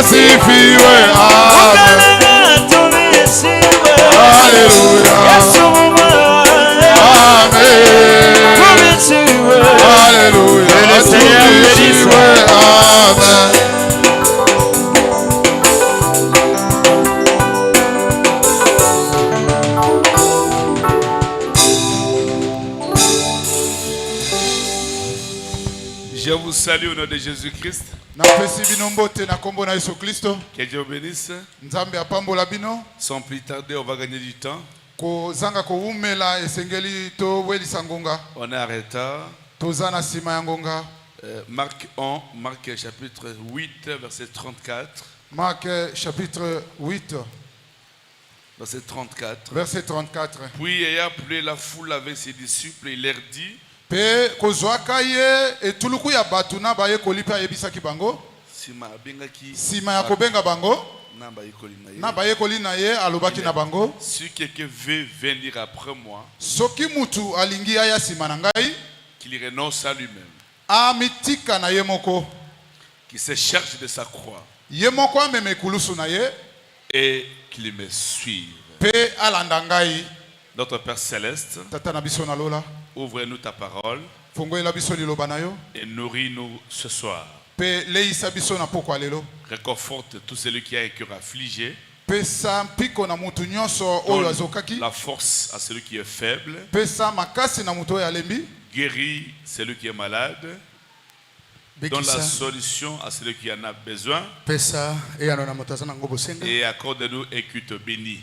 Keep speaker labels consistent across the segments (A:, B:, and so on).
A: asifiwe. Amen. Haleluya. Amen. Haleluya. Asifiwe. Amen.
B: Je vous salue au nom de Jésus-Christ. Que Dieu bénisse. Sans plus tarder, on va gagner du temps. On est en retard. Marc 1, Marc chapitre 8, verset 34.
A: Marc chapitre 8,
B: verset 34.
A: Verset 34.
B: Puis ayant appelé la foule avec ses disciples, il leur dit:
A: Pe kozwaka ye etuluku ya batuna baye kolipa yebisaki bango. Sima ya kobenga bango na baye kolina ye alobaki na bango.
B: Si quelqu'un veut venir après moi,
A: soki mutu alingi ya sima na ngai,
B: qu'il renonce à lui-même,
A: amitika na ye moko,
B: qu'il se charge de sa croix,
A: ye moko ameme kulusu na ye,
B: et qu'il me suive.
A: Pe alanda ngai.
B: Notre Père Céleste,
A: tata na biso na lola,
B: ouvre-nous ta parole
A: et
B: nourris-nous ce soir.
A: Réconforte
B: tout celui qui a un cœur affligé.
A: Donne
B: la force à celui qui est faible. Guéris celui qui est malade. Donne la solution à celui qui en a besoin. Et accorde-nous un culte béni.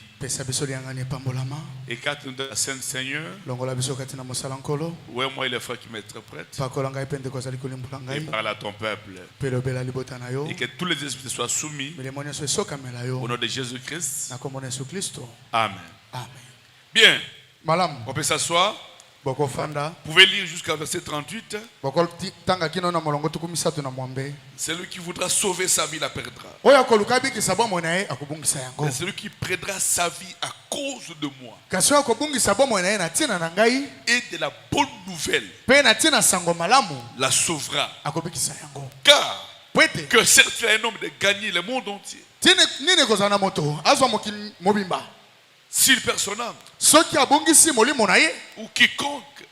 B: Et quand nous donne la Sainte Seigneur, où est moi et les frères qui m'interprètent, et parle à ton peuple. Et que tous les esprits soient soumis au nom de Jésus-Christ. Amen. Bien. On peut s'asseoir. Vous pouvez lire jusqu'à verset 38. Celui qui voudra sauver sa vie la perdra. Et celui qui perdra sa vie à cause de moi et de la bonne nouvelle la sauvera. Car que certes un homme de gagner le monde entier, s'il perd son âme, ou quiconque,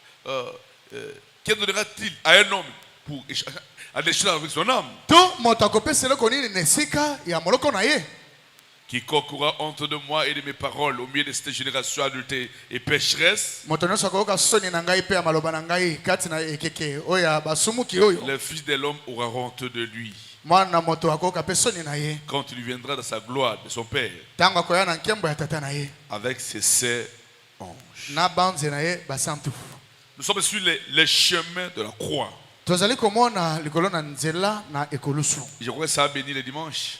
B: qui donnera-t-il à un homme pour échanger avec son âme? Quiconque aura honte de moi et de mes paroles au milieu de cette génération adulte et pécheresse, le Fils de l'homme aura honte de lui quand il viendra dans sa gloire de son Père avec ses saints anges. Nous sommes sur les chemins de la croix. Je crois que ça a béni le dimanche.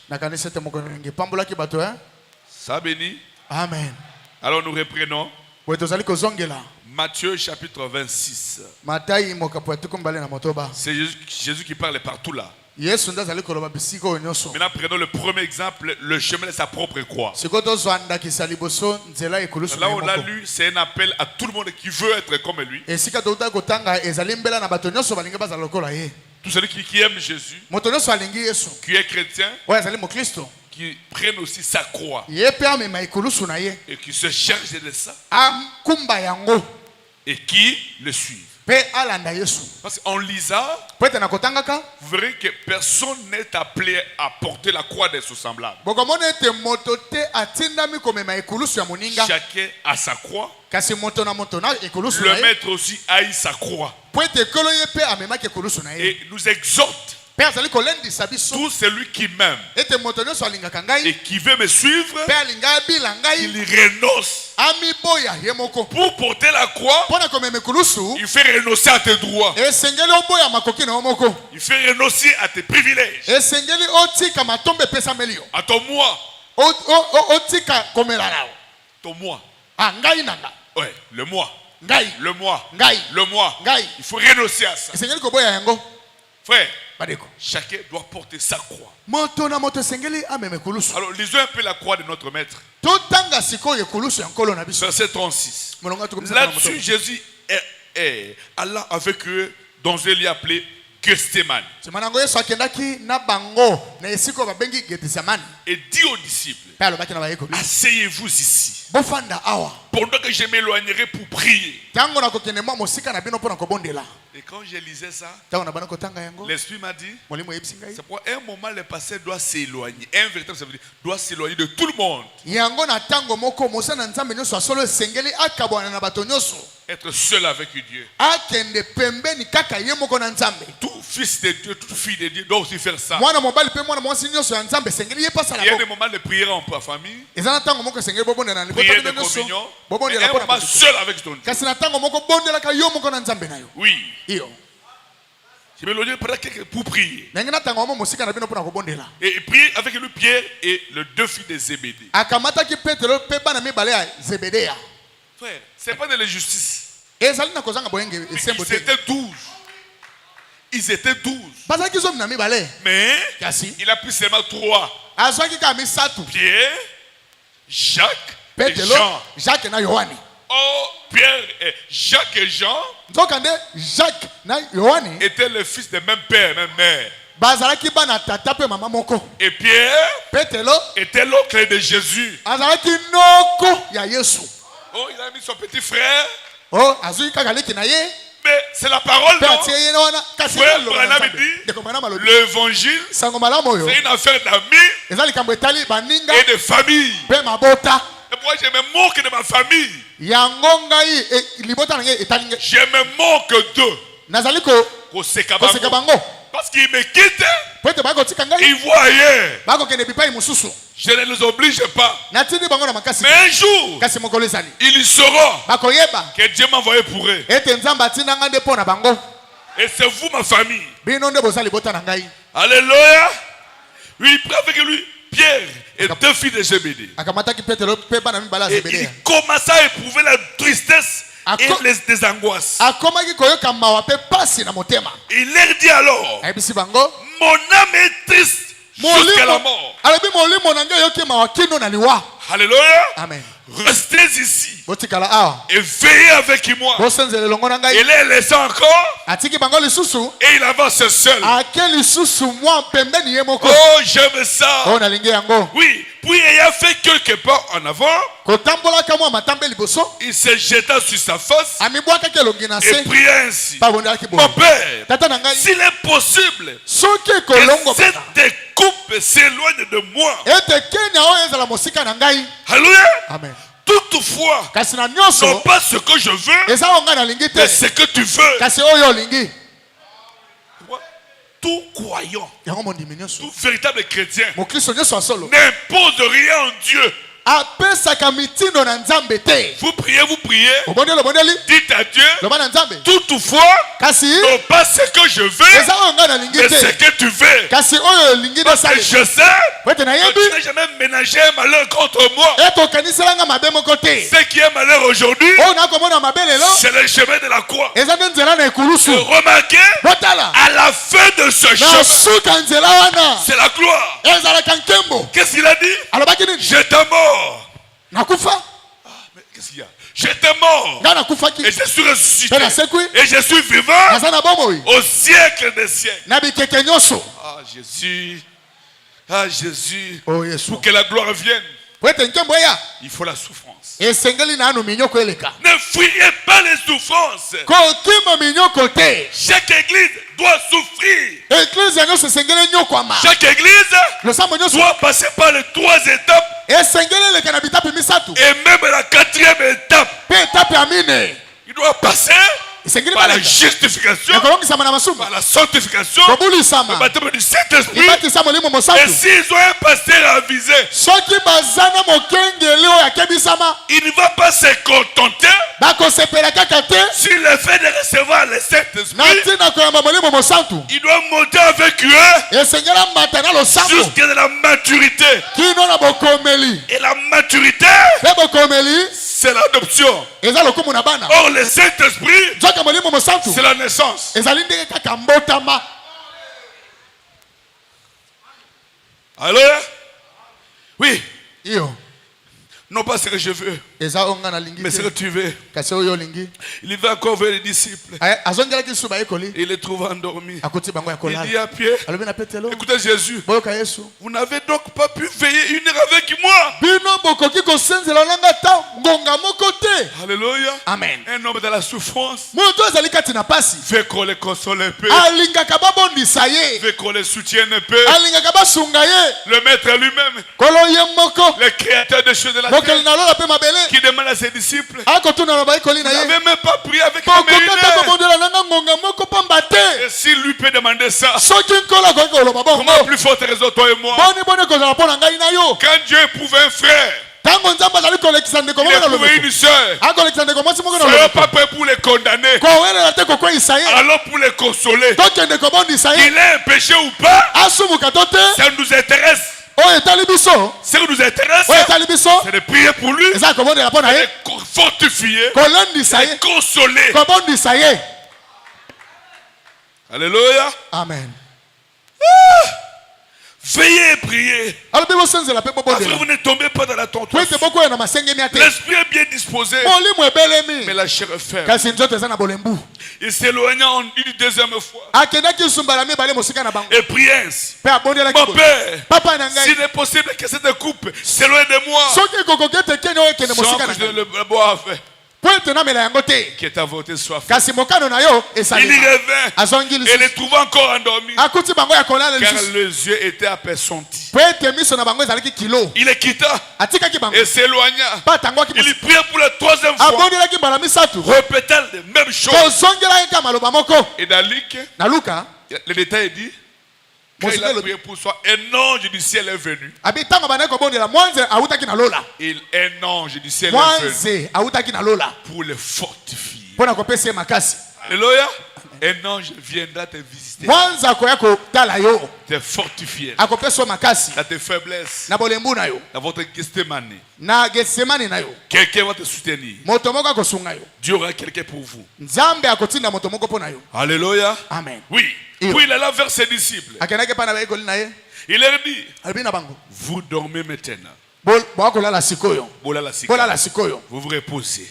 B: Ça a béni.
A: Amen.
B: Alors nous reprenons Matthieu chapitre 26. C'est Jésus qui parle partout là. Maintenant prenons le premier exemple, le chemin de sa propre croix. Là on l'a lu, c'est un appel à tout le monde qui veut être comme lui. Tout celui qui aime Jésus, qui est chrétien, qui prenne aussi sa croix et qui se charge de ça et qui le suivent. Parce qu'en lisant, vous verrez que personne n'est appelé à porter la croix de son semblable. Chacun a sa croix. Le maître aussi a sa croix. Et nous exhorte tout celui qui m'aime et qui veut me suivre, il renonce. Pour porter la croix, il fait renoncer à tes droits. Il fait renoncer à tes privilèges, à ton moi. Ton moi. Ouais, le moi. Le moi. Le moi. Il faut renoncer à ça. Frère, chacun doit porter sa croix. Alors lisons un peu la croix de notre maître. Verset 36. Là-dessus, Jésus est Allah avec eux, dont je l'ai appelé Gethsemane. Et dit aux disciples, asseyez-vous ici, pendant que je m'éloignerai pour prier. Et quand je lisais ça, l'Esprit m'a dit, c'est pour un moment le pasteur doit s'éloigner. Un véritable, ça veut dire, doit s'éloigner de tout le monde. Être seul avec Dieu. Tout fils de Dieu, toute fille de Dieu doit aussi faire ça. Il y a des moments de prière en famille, prière de communion, et un moment seul avec ton Dieu. Oui. Je me logeais pour prier. Et prier avec lui Pierre et les deux filles de Zébédée. Frère, ce n'est pas de l'injustice. Ils étaient 12. Ils étaient 12. Mais il a pris seulement 3. Pierre, Jacques et Jean. Oh, Pierre et Jacques et Jean étaient le fils de même père, même mère. Et Pierre était l'oncle de Jésus. Oh, il a mis son petit frère. Mais c'est la parole, non? Frère Branham dit, l'évangile, c'est une affaire d'amis et de famille. Et moi, je me moque de ma famille. Je me moque d'eux. Parce qu'ils me quittent, ils voient ailleurs. Je ne les oblige pas. Mais un jour, ils sauront que Dieu m'a envoyé pour eux. Et c'est vous, ma famille. Alléluia. Oui, il prend avec lui Pierre et deux filles de Zébédée. Et il commença à éprouver la tristesse et les angoisses. Il leur dit alors, mon âme est triste jusqu'à la mort. Alléluia. Amen. Restez ici et veillez avec moi. Il est laissé encore et il avance seul. Oh, j'aime ça. Oui, puis ayant fait quelques pas en avant, il se jeta sur sa face et pria ainsi. Mon père, s'il est possible que cette coupe s'éloigne de moi. Alléluia. Amen. Toutefois, non pas ce que je veux, mais ce que tu veux. Tout croyant, tout véritable chrétien n'impose rien en Dieu. Vous priez, dites à Dieu, toutefois, non pas ce que je veux, mais ce que tu veux. Parce que je sais que tu n'as jamais ménagé un malheur contre moi. Ce qui est malheur aujourd'hui, c'est le chemin de la croix. Et remarquez, à la fin de ce chemin, c'est la gloire. Qu'est-ce qu'il a dit? J'étais mort. Mais qu'est-ce qu'il y a? J'étais mort et je suis ressuscité et je suis vivant au siècle des siècles. Ah Jésus, ah Jésus, pour que la gloire vienne, il faut la souffrance. Ne fuyez pas les souffrances. Chaque église doit souffrir. Chaque église doit passer par les 3 étapes. Et même la 4e étape. Il doit passer par la justification, par la sanctification, le baptême du Saint-Esprit. Et s'ils ont un pasteur avisé, il ne va pas se contenter sur le fait de recevoir le Saint-Esprit. Il doit monter avec eux jusqu'à la maturité. Et la maturité, c'est l'adoption. Or, le Saint-Esprit, c'est la naissance. Alors, oui. Non pas ce que je veux. Mais ce que tu veux. Il va encore vers les disciples. Il les trouve endormis. Il dit à Pierre, écoutez Jésus, vous n'avez donc pas pu veiller une heure avec moi.
A: Alléluia.
B: Amen.
A: Un homme dans la souffrance
B: veut
A: qu'on les console un peu, veut qu'on les soutienne un peu. Le maître lui-même, le créateur des choses de la terre, qui demande à ses disciples, vous n'avez même pas prié avec moi une heure. Et s'il lui peut demander ça, comment plus forte raison toi et moi? Quand Dieu éprouve un frère, il éprouve une soeur, soyons pas prêts pour les condamner, alors pour les consoler. Qu'il ait un péché ou pas, ça nous intéresse. Ce qui nous intéresse, c'est de prier pour lui, de fortifier, de consoler. Alléluia.
B: Amen.
A: Veillez et priez. Afin que vous ne tombez pas dans la tentation. L'esprit est bien disposé, mais la chair est faible. Il s'éloigna une deuxième fois et prie ainsi: mon Père, s'il est possible que cette coupe s'éloigne de moi, sans que je ne le boive, que ta volonté soit faite. Il y revint et les trouva encore endormis, car les yeux étaient apesantis. Il les quitta et s'éloigna. Il y pria pour la troisième fois, répétant les mêmes choses. Et dans Luc, le détail dit, quand il a prié pour soi, un ange du ciel est venu. Un ange du ciel est venu pour le fortifier. Alléluia. Un ange viendra te visiter, te fortifier dans tes faiblesses, dans votre Gethsemane. Quelqu'un va te soutenir. Dieu aura quelqu'un pour vous. Alléluia.
B: Amen.
A: Oui. Puis il alla vers ses disciples. Il leur dit, vous dormez maintenant. Vous vous reposez.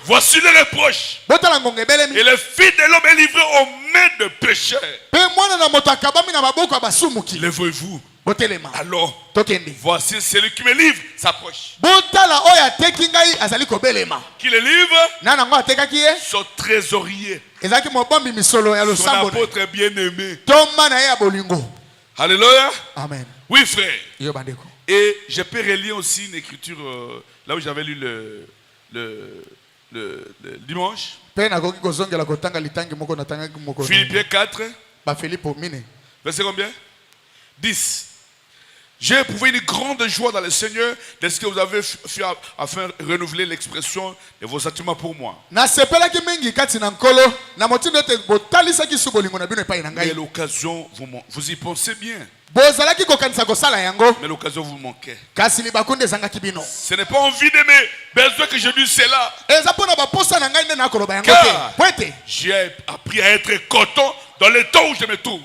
A: Voici le reproche. Et le Fils de l'homme est livré aux mains de pécheurs. Levez-vous. Alors, voici celui qui me livre s'approche. Qui le livre? Son trésorier, son apôtre bien-aimé. Alléluia.
B: Amen.
A: Oui, frère. Et je peux relire aussi une écriture là où j'avais lu le dimanche. Philippiens 4. Verset combien? 10. J'ai éprouvé une grande joie dans le Seigneur de ce que vous avez fait afin de renouveler l'expression de vos sentiments pour moi. Mais l'occasion, vous y pensez bien. Mais l'occasion vous manquait. Ce n'est pas envie de mes besoins que je dis cela. Car j'ai appris à être content dans le temps où je me trouve.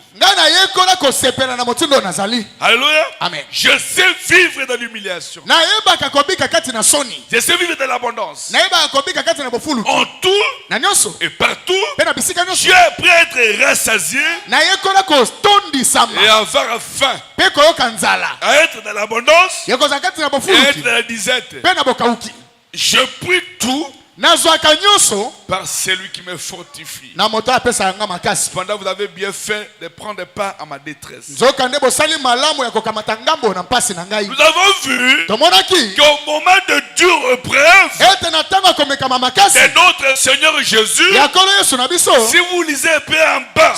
A: Alléluia.
B: Amen.
A: Je sais vivre dans l'humiliation. Je sais vivre dans l'abondance. En tout et partout, j'ai appris à être rassasié et avoir faim. À être dans l'abondance et à être dans la disette. Je prie tout par celui qui me fortifie. Cependant, vous avez bien fait de prendre part à ma détresse. Nous avons vu qu'au moment de dure épreuve de notre Seigneur Jésus, si vous lisez un peu en bas,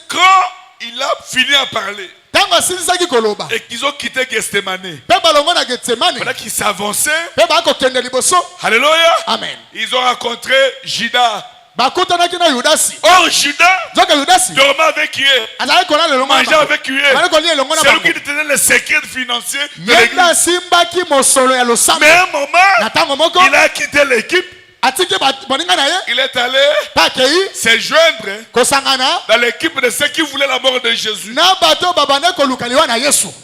A: quand il a fini à parler et qu'ils ont quitté Gethsemane, pendant qu'ils s'avançaient, alléluia,
B: Amen.
A: Ils ont rencontré Judas. Or Judas dormait avec eux, mangeait avec eux. C'est lui qui détenait les secrets financiers de l'église. Mais à un moment, il a quitté l'équipe. Il est allé se joindre dans l'équipe de ceux qui voulaient la mort de Jésus.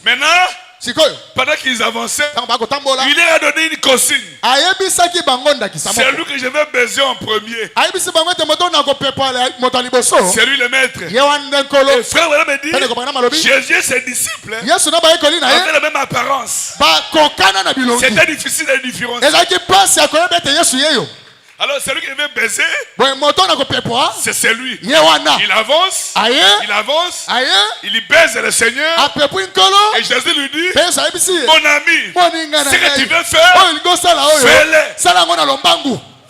A: Maintenant,
B: Pendant qu'ils avançaient, il leur a donné une consigne. C'est lui que je vais baiser en premier. C'est lui le maître. Et frère me dit, Jésus et ses disciples avaient la même apparence. C'était difficile de différencier. Alors celui qui veut baiser, c'est celui. Il avance, il baise le Seigneur. Et Jésus lui dit, mon ami, ce que tu veux faire, fais-le.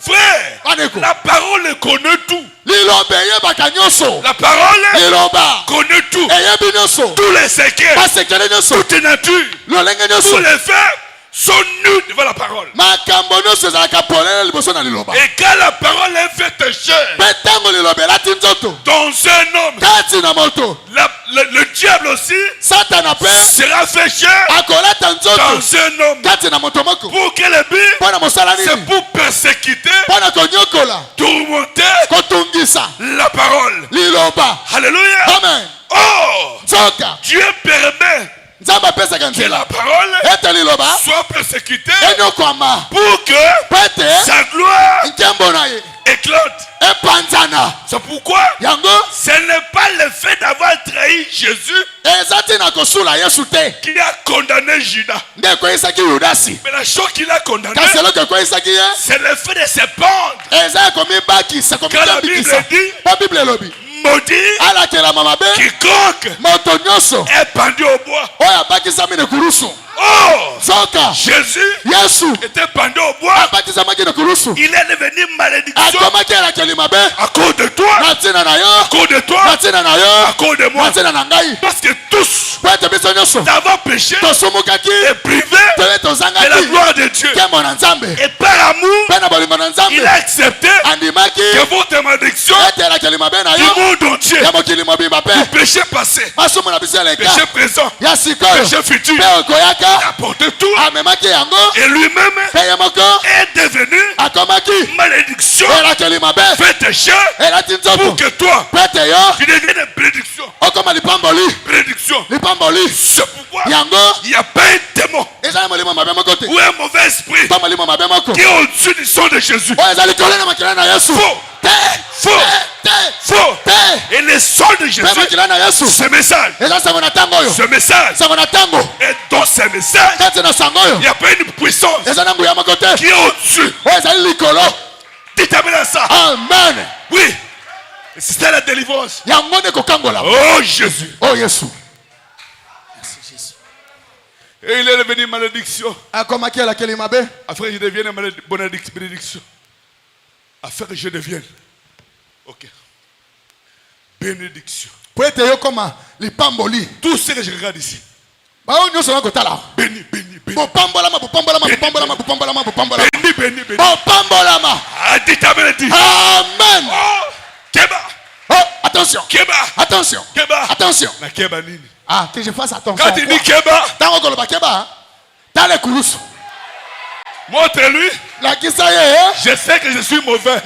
B: Frère, la parole connaît tout. La parole connaît tout. Tous les secrets, toute nature, tous les faits sont nus devant la parole. Et quand la parole est faite chair dans un homme, le diable aussi sera fait chair dans un homme. Pour quel but? C'est pour persécuter, tourmenter la parole. Alléluia.
A: Amen.
B: Oh, Dieu permet que la parole soit persécutée pour que sa gloire éclate. C'est pourquoi ce n'est pas le fait d'avoir trahi Jésus qui a condamné Judas. Mais la chose qu'il a condamné, c'est le fait de se pendre. Quand la Bible dit, maudit quiconque est pendu au bois. Oh, Jésus était pendu au bois. Il est devenu malédiction à cause de toi, à cause de toi, à cause de moi. Parce que tous d'avoir péché et privé de la gloire de Dieu. Et par amour, il a accepté que votre malédiction du monde entier, du péché passé, péché présent, péché futur, apporte tout. Et lui-même est devenu malédiction, faites chair pour que toi tu deviennes bénédiction. Bénédiction. C'est pourquoi il n'y a pas un démon ou un mauvais esprit qui est au-dessus du sang de Jésus. Faux. Et le sang de Jésus, ce message, et dans ce message, il n'y a pas une puissance qui est au-dessus. Dites amen à ça.
A: Amen.
B: Oui. C'était la délivrance. Oh Jésus. Et il est devenu malédiction. Afin que je devienne bénédiction. Afin que je devienne. Ok. Bénédiction. Tout ce que je regarde ici. Béni. Béni. Ah, dites amen.
A: Amen.
B: Oh, Keba.
A: Oh, attention. Attention.
B: Na Keba nini?
A: Ah, que je fasse attention.
B: Quand il dit Keba,
A: t'as les coulousses.
B: Montre-lui. Je sais que je suis mauvais.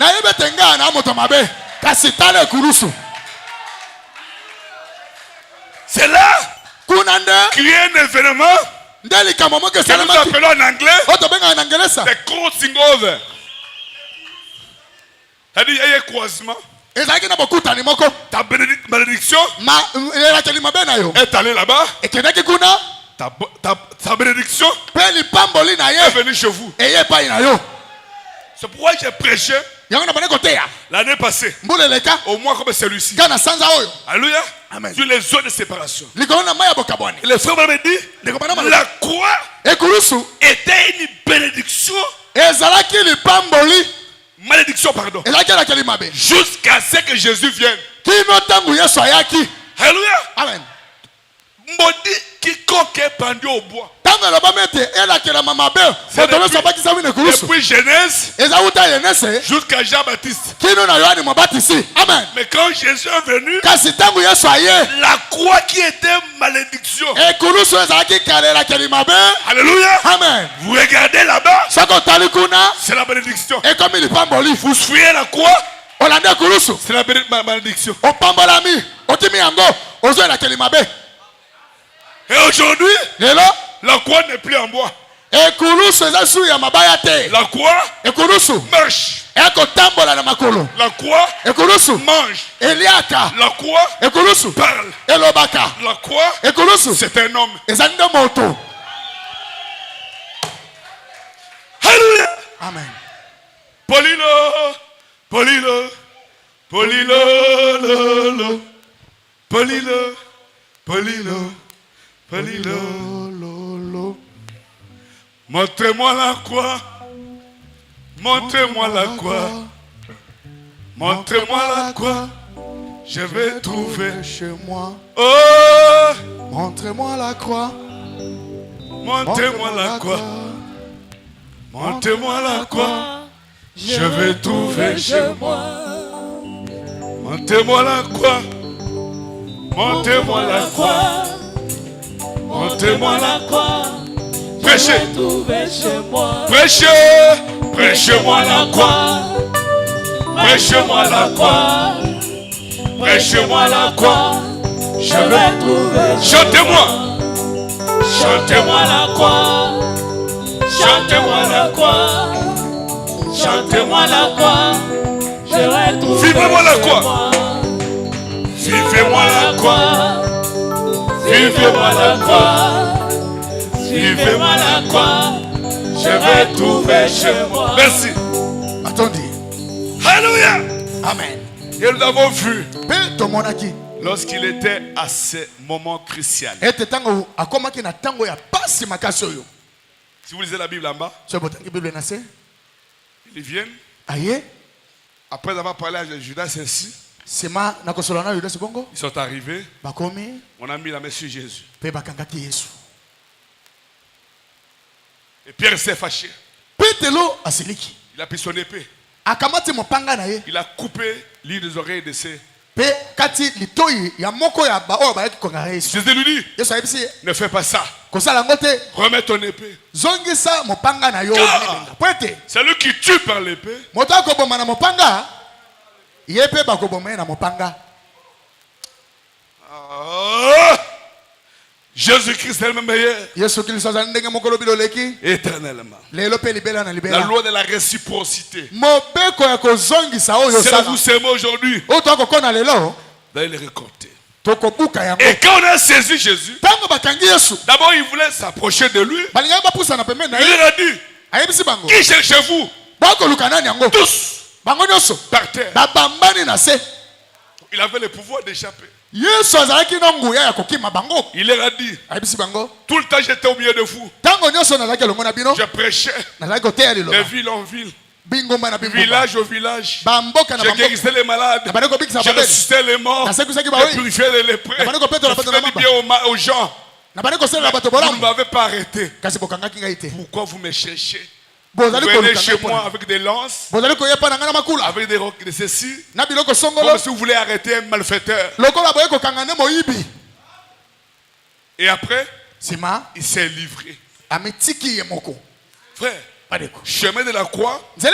B: C'est là qu'il y a un événement que nous appelons en anglais the crossing over. C'est-à-dire, il y a un croisement. Ta malédiction est allée là-bas. Ta bénédiction est venue chez vous. C'est pourquoi j'ai prêché l'année passée au mois comme celui-ci. Alléluia. Sur les zones de séparation. Et le frère m'avait dit la croix était une bénédiction. Malédiction, pardon. Jusqu'à ce que Jésus vienne. Alléluia.
A: Amen.
B: Maudit quiconque est pendu au bois. Depuis Genèse jusqu'à Jean-Baptiste.
A: Amen.
B: Mais quand Jésus est venu, la croix qui était malédiction. Alléluia.
A: Amen.
B: Vous regardez là-bas, c'est la bénédiction. Vous fuyez la croix, c'est la malédiction. Et aujourd'hui,
A: La croix n'est plus en bois.
B: La
A: croix marche. La croix mange. La croix parle. La croix c'est un homme. Alléluia.
B: Amen.
A: Polilo, polilo, polilo, lolo, polilo, polilo, polilo, lolo. Montrez-moi la croix. Montrez-moi la croix. Montrez-moi la croix. Je vais trouver
B: chez moi.
A: Oh,
B: montrez-moi la croix.
A: Montrez-moi la croix. Montrez-moi la croix. Je vais trouver chez moi. Montez-moi la croix. Montez-moi la croix. Montez-moi la croix. Prêchez. Prêchez. Prêchez-moi la croix. Prêchez-moi la croix. Prêchez-moi la croix. Je vais trouver. Chantez-moi. Chantez-moi la croix. Chantez-moi la croix. Chantez-moi la croix. Je vais trouver. Vivez-moi la croix. Vivez-moi la croix. Vivez-moi la croix. Vivez-moi la croix. Je vais trouver chez moi. Merci.
B: Attendez.
A: Alléluia.
B: Amen.
A: Et nous avons vu lorsqu'il était à ce moment crucial. Si vous lisez la Bible en bas, ils viennent. Après avoir parlé à Judas ainsi, ils sont arrivés. On a mis la main sur Jésus. Et Pierre s'est fâché. Il a pris son épée. Il a coupé l'une des oreilles de ses. Jésus lui dit, ne fais pas ça. Remets ton épée. C'est lui qui tue par l'épée. Jésus-Christ est le meilleur. Éternellement. La loi de la réciprocité. C'est vous s'aimez aujourd'hui. Vous allez les récolter. Et quand on a saisi Jésus, d'abord il voulait s'approcher de lui. Il leur a dit, qui cherchez-vous? Tous par terre. Il avait le pouvoir d'échapper. Il leur a dit, tout le temps j'étais au milieu de vous. Je prêchais de ville en ville, village au village. Je guérissais les malades, je ressuscitais les morts, je purifiais les lépreux, je faisais du bien aux gens. Vous ne m'avez pas arrêté. Pourquoi vous me cherchez? Vous venez chez moi avec des lances, avec des rocs de ceci, comme si vous voulez arrêter un malfaiteur. Et après, il s'est livré. Frère, le chemin de la croix, c'est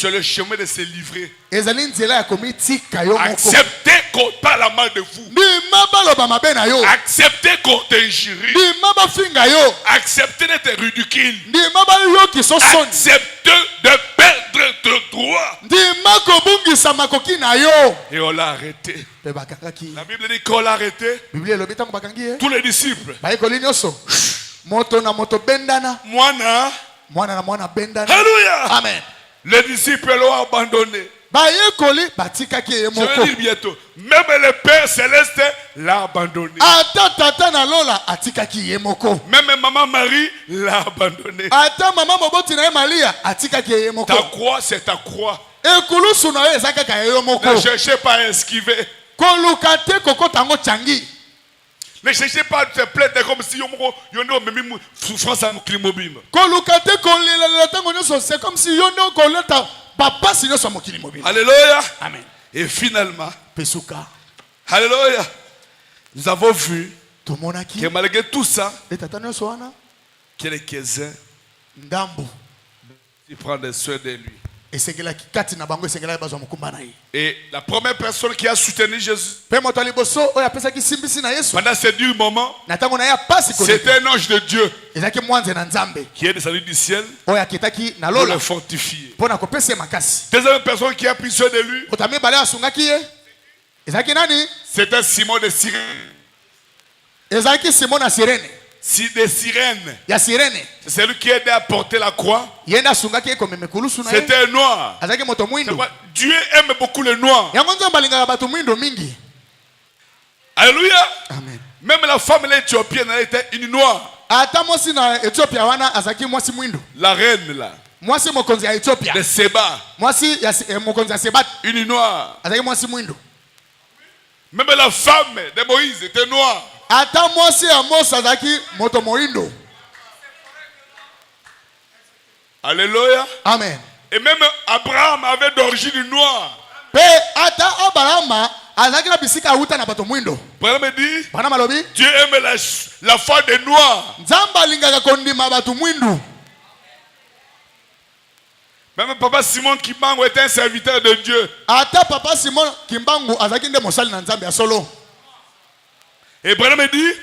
A: le chemin de se livrer. Acceptez qu'on parle à mal de vous. Acceptez qu'on t'injurie. Acceptez d'être ridicule. Acceptez de perdre de droit. Et on l'a arrêté. La Bible dit qu'on l'a arrêté. Tous les disciples. Alléluia.
B: Amen.
A: Les disciples l'ont abandonné. Je vais dire bientôt, même le Père Céleste l'a abandonné. Même maman Marie l'a abandonné. Ta croix, c'est ta croix. Ne cherchez pas à esquiver. Ne cherchez pas à te plaindre comme si vous avez une souffrance à Moklimobim.
B: C'est comme si
A: Alléluia.
B: Amen.
A: Et finalement, alléluia, nous avons vu que malgré tout ça, quelques-uns, il prend des soins de lui.
B: Et la première personne qui a soutenu Jésus pendant ces durs moments, c'était un ange de Dieu qui est descendu du ciel pour le fortifier. Deuxième personne qui a pris soin de lui, c'était Simon de Cyrène. Si des sirènes, c'est celui qui aidait à porter la croix. C'était un noir. Dieu aime beaucoup le noir. Alléluia.
A: Amen.
B: Même la femme éthiopienne, elle était une noire. La reine là de Séba, une noire. Même la femme de Moïse était noire. Alléluia.
A: Amen.
B: Et même Abraham avait d'origine noire. Abraham dit, Dieu aime la foi des noirs. Même papa Simon Kimbangu était un serviteur de Dieu. Et Abraham dit,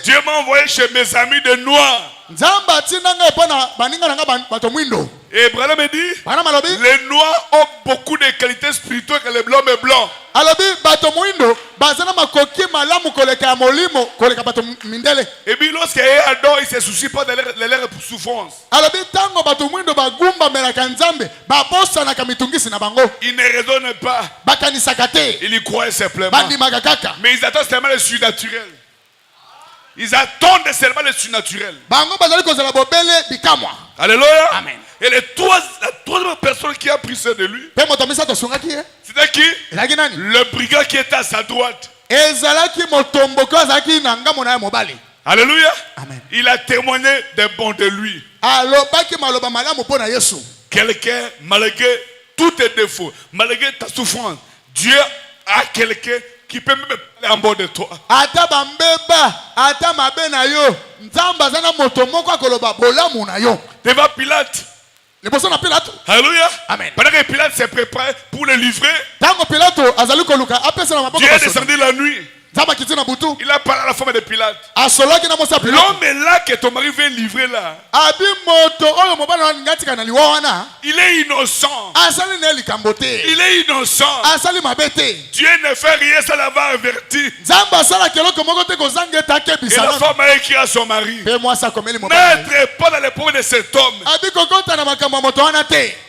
B: Dieu m'a envoyé chez mes amis de noirs. Et Abraham dit, les noirs ont beaucoup de qualités spirituelles que les blancs et blancs. Et puis lorsqu'il adore, il ne se soucie pas de leur souffrance. Il ne raisonne pas. Il y croit simplement. Mais ils attendent seulement le surnaturel. Ils attendent seulement le surnaturel. Alléluia.
A: Amen.
B: Et la troisième personne qui a pris soin de lui, c'était qui? Le brigand qui était à sa droite. Alléluia.
A: Amen.
B: Il a témoigné des bons de lui. Quelqu'un, malgré tous tes défauts, malgré ta souffrance, Dieu a quelqu'un qui peut même parler en bord de toi. Devant Pilate. Alléluia.
A: Amen.
B: Pendant que Pilate s'est préparé pour le livrer, Dieu est descendu la nuit. Il a parlé à la femme de Pilate. L'homme est là que ton mari veut livrer là. Il est innocent. Il est innocent. Dieu ne fait rien sans l'avoir averti. Et la femme a écrit à son mari, n'entrez pas dans les problèmes de cet homme.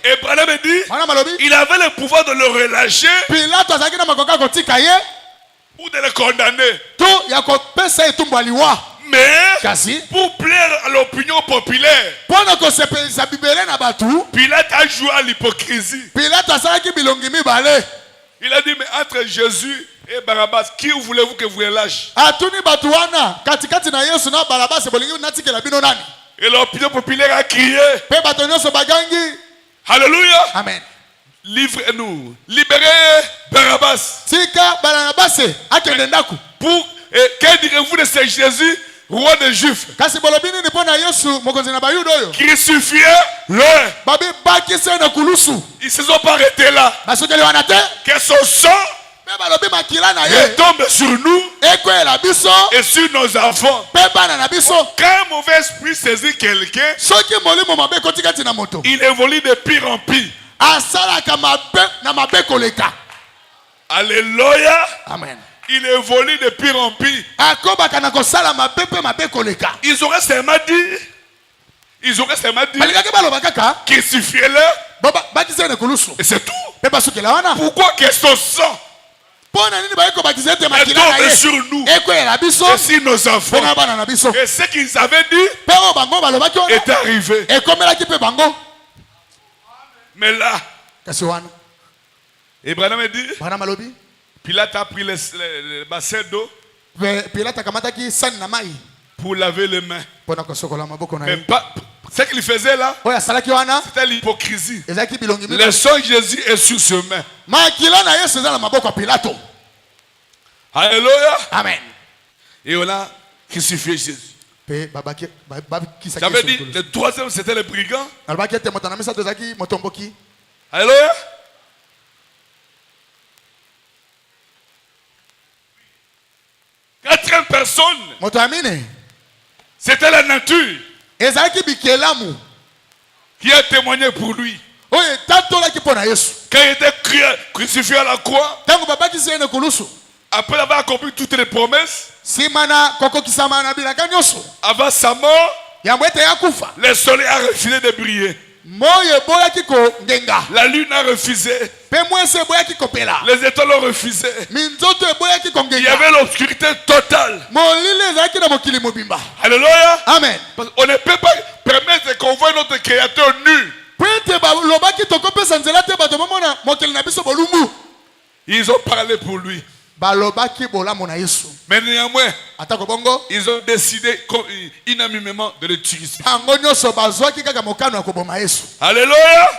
B: Et Abraham dit, il avait le pouvoir de le relâcher ou de le condamner. Mais pour plaire à l'opinion populaire, Pilate a joué à l'hypocrisie. Il a dit, mais entre Jésus et Barabbas, qui voulez-vous que vous relâche? Et l'opinion populaire a crié, Alléluia.
A: Amen.
B: Livrez-nous, libérez Barabbas. Pour que direz-vous de ce Jésus, roi des Juifs? Crucifiez-le. Ils ne se sont pas arrêtés là. Que son sang retombe sur nous et sur nos enfants. Quand un mauvais esprit saisit quelqu'un, il évolue de pire en pire. Alléluia.
A: Amen.
B: Il évolue de pire en pire. Ils auraient seulement dit, crucifiez-le. Et c'est tout. Pourquoi que son sang retombe sur nous et sur nos enfants? Et ce qu'ils avaient dit est arrivé. Mais là, Abraham dit, Pilate a pris le bassin d'eau pour laver les mains. Mais pas, ce qu'il faisait là, c'était l'hypocrisie. Le sang de Jésus est sur ses mains. Alléluia.
A: Amen.
B: Et on a crucifié Jésus. J'avais dit, le troisième c'était le brigand. Alléluia. Quatrième personne, c'était la nature qui a témoigné pour lui. Quand il était crucifié à la croix, après avoir accompli toutes les promesses, avant sa mort, le soleil a refusé de briller. La lune a refusé. Les étoiles ont refusé. Il y avait l'obscurité totale. Alléluia.
A: Amen.
B: Parce qu'on ne peut pas permettre qu'on voit notre créateur nu. Ils ont parlé pour lui. Mais néanmoins, ils ont décidé unanimement de le tuer. Alléluia.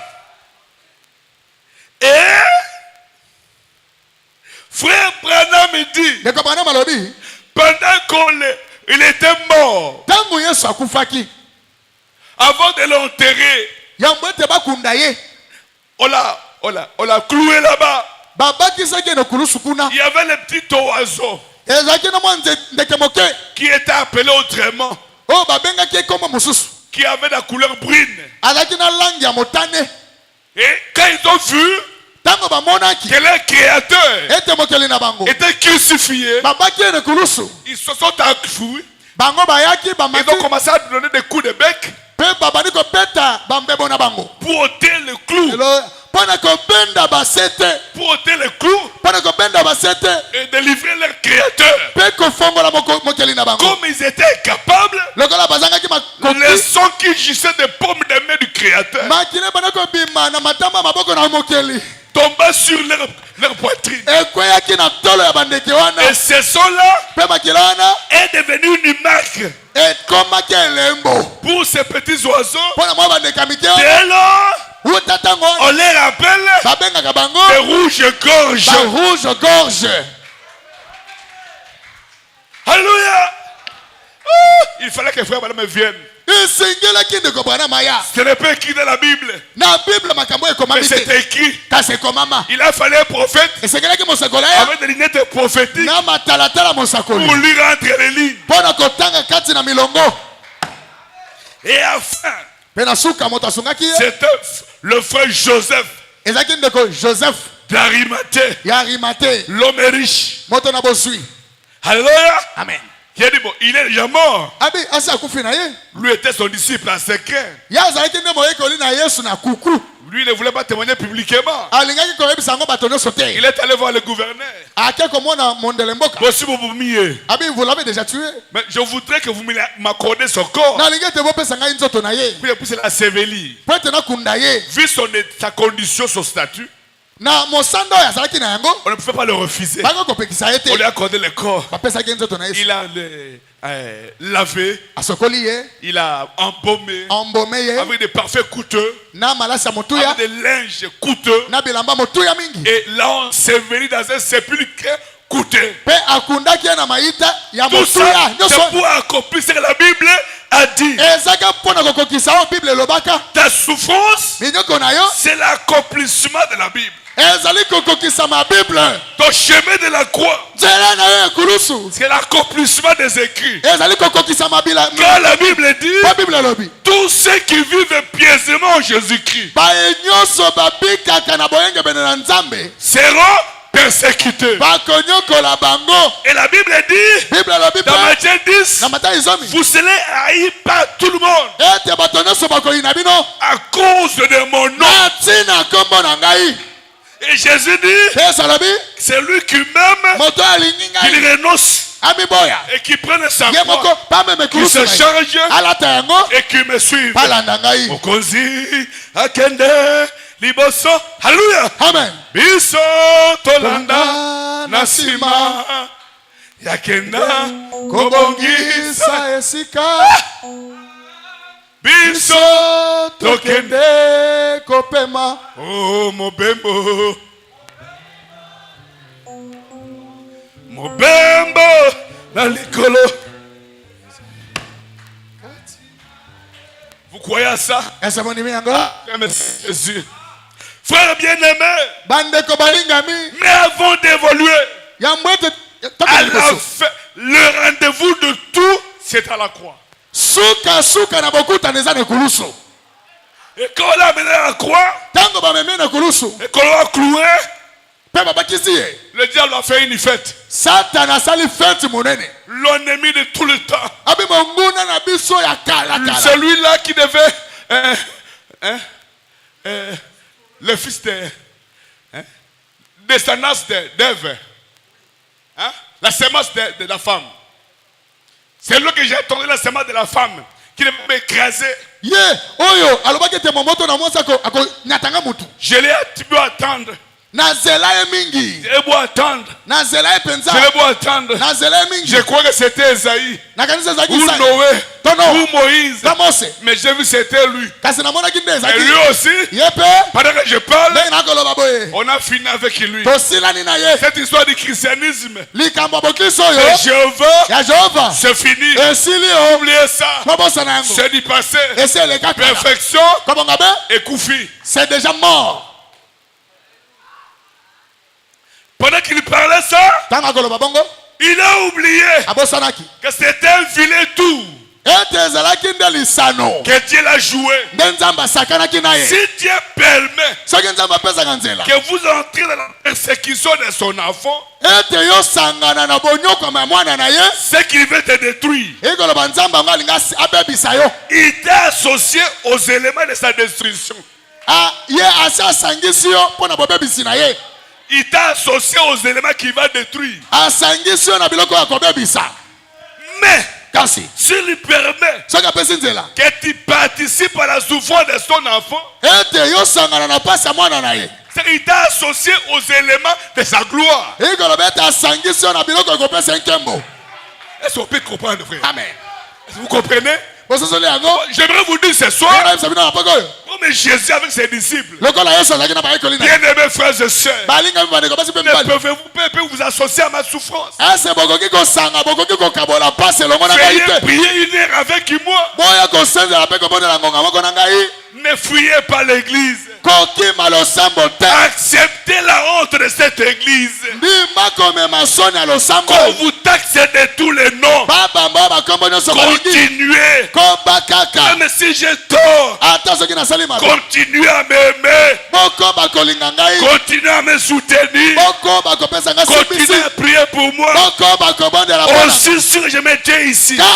B: Et frère Branham me dit, pendant qu'il était mort, avant de l'enterrer, on l'a cloué là-bas. Il y avait le petit oiseau qui était appelé autrement, qui avait la couleur brune. Et quand ils ont vu que leur créateur était crucifié, ils se sont enfuis. Ils ont commencé à donner des coups de bec pour ôter le clou. Pour ôter le clou et délivrer leur créateur. Comme ils étaient capables, les sons qui gissaient des pommes de main du créateur tombaient sur leur poitrine. Et ce son-là est devenu une marque pour ces petits oiseaux. Dès lors, on les rappelle les rouges-gorges. Alléluia. Il fallait que frère Branham vienne. Ce n'est pas écrit dans la Bible. Mais c'est écrit. Il a fallu un prophète avec des lunettes prophétiques pour lui rentrer les lignes. Et enfin, c'était le frère Joseph d'Arimathée, l'homme riche. Alléluia.
A: Amen.
B: Qui a dit, bon, il est déjà mort. Lui était son disciple en secret. Lui, il ne voulait pas témoigner publiquement. Il est allé voir le gouverneur.
A: Vous l'avez déjà tué.
B: Mais je voudrais que vous m'accordez son corps. Puis il pousse la sévélie. Vu sa condition, son statut, on ne pouvait pas le refuser. On lui a accordé le corps. Il a lavé. Il a embaumé avec des parfums coûteux, avec des linges coûteux. Et là, on s'est venu dans un sépulcre coûteux. Tout ça, c'est pour accomplir ce que la Bible a dit. Ta souffrance, c'est l'accomplissement de la Bible. Ton chemin de la croix, c'est l'accomplissement des écrits. Quand la Bible dit, tous ceux qui vivent pieusement en Jésus-Christ seront persécutés. Et la Bible dit, dans Matthieu 10, vous serez haïs par tout le monde à cause de mon nom. Et Jésus dit, c'est lui qui m'aime, qu'il renonce et qui prenne sa croix, qui se change et qui me suive. Mokonzi akende liboso. Alléluia.
A: Amen.
B: Biso tolanda nasima yakenda kobongisa
A: esika.
B: Biso
A: tokende kopema.
B: Oh mobembo, mobembo na likolo. Vous croyez à ça?
A: Jésus.
B: Frères bien-aimés, mais avant d'évoluer, le rendez-vous de tout, c'est à la croix. Et quand on a mené à la croix, et quand on a cloué, le diable a fait une fête. L'ennemi de tout le temps. Celui-là qui devait le fils de descendance d'Ève, la semence de la femme. C'est lui que j'ai attendu, la semence de la femme qui devait m'écraser. Je l'ai dû attendre. Je beau attendre. Je crois que c'était Esaïe ou Noé ou Moïse. Mais j'ai vu que c'était lui. Et lui aussi, pendant que je parle, on a fini avec lui. Cette histoire du christianisme, Jéhovah, c'est fini. Oubliez ça. C'est du passé. Perfection et Koufi.
A: C'est déjà mort.
B: Pendant qu'il parlait ça, il a oublié que c'était un vilain tour que Dieu l'a joué. Si Dieu permet que vous entrez dans la persécution de son enfant, ce qui veut te détruire, il t'est associé aux éléments de sa destruction. Il t'a associé aux éléments qui va détruire. Mais s'il lui permet que tu participes à la souffrance de son enfant, il t'a associé aux éléments de sa gloire. Est-ce qu'on peut comprendre, frère?
A: Amen.
B: Est-ce que vous comprenez? J'aimerais vous dire ce soir, comme Jésus avec ses disciples, bien-aimés frères et sœurs, pouvez-vous vous associer à ma souffrance? Veuillez prier une heure avec moi. Ne fuyez pas l'église. Acceptez la honte de cette église. Qu'on vous taxe de tous les noms. Continuez. Même si j'ai tort, continuez à m'aimer. Continuez à me soutenir. Continuez à prier pour moi. Aussi sûr que je me tiens ici, sur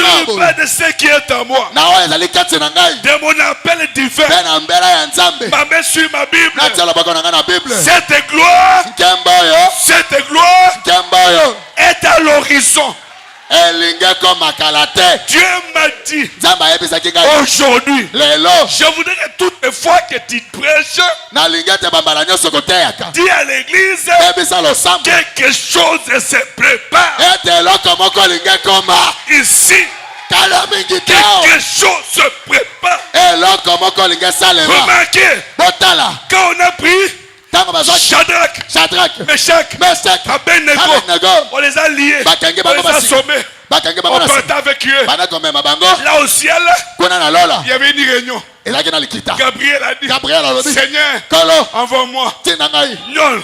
B: le bas de ce qui est à moi, de mon appel divin, ma main sur ma Bible. Cette gloire est à l'horizon. Dieu m'a dit aujourd'hui, je voudrais que toutes les fois que tu prêches, dis à l'église, quelque chose se prépare ici. Quelque chose se prépare. Remarquez, quand on a pris Shadrach, Meshach, Abednego, on les a liés, on les a assommés, on partait avec eux. Là au ciel, il y avait une réunion. Gabriel a dit, Seigneur, envoie-moi. Non.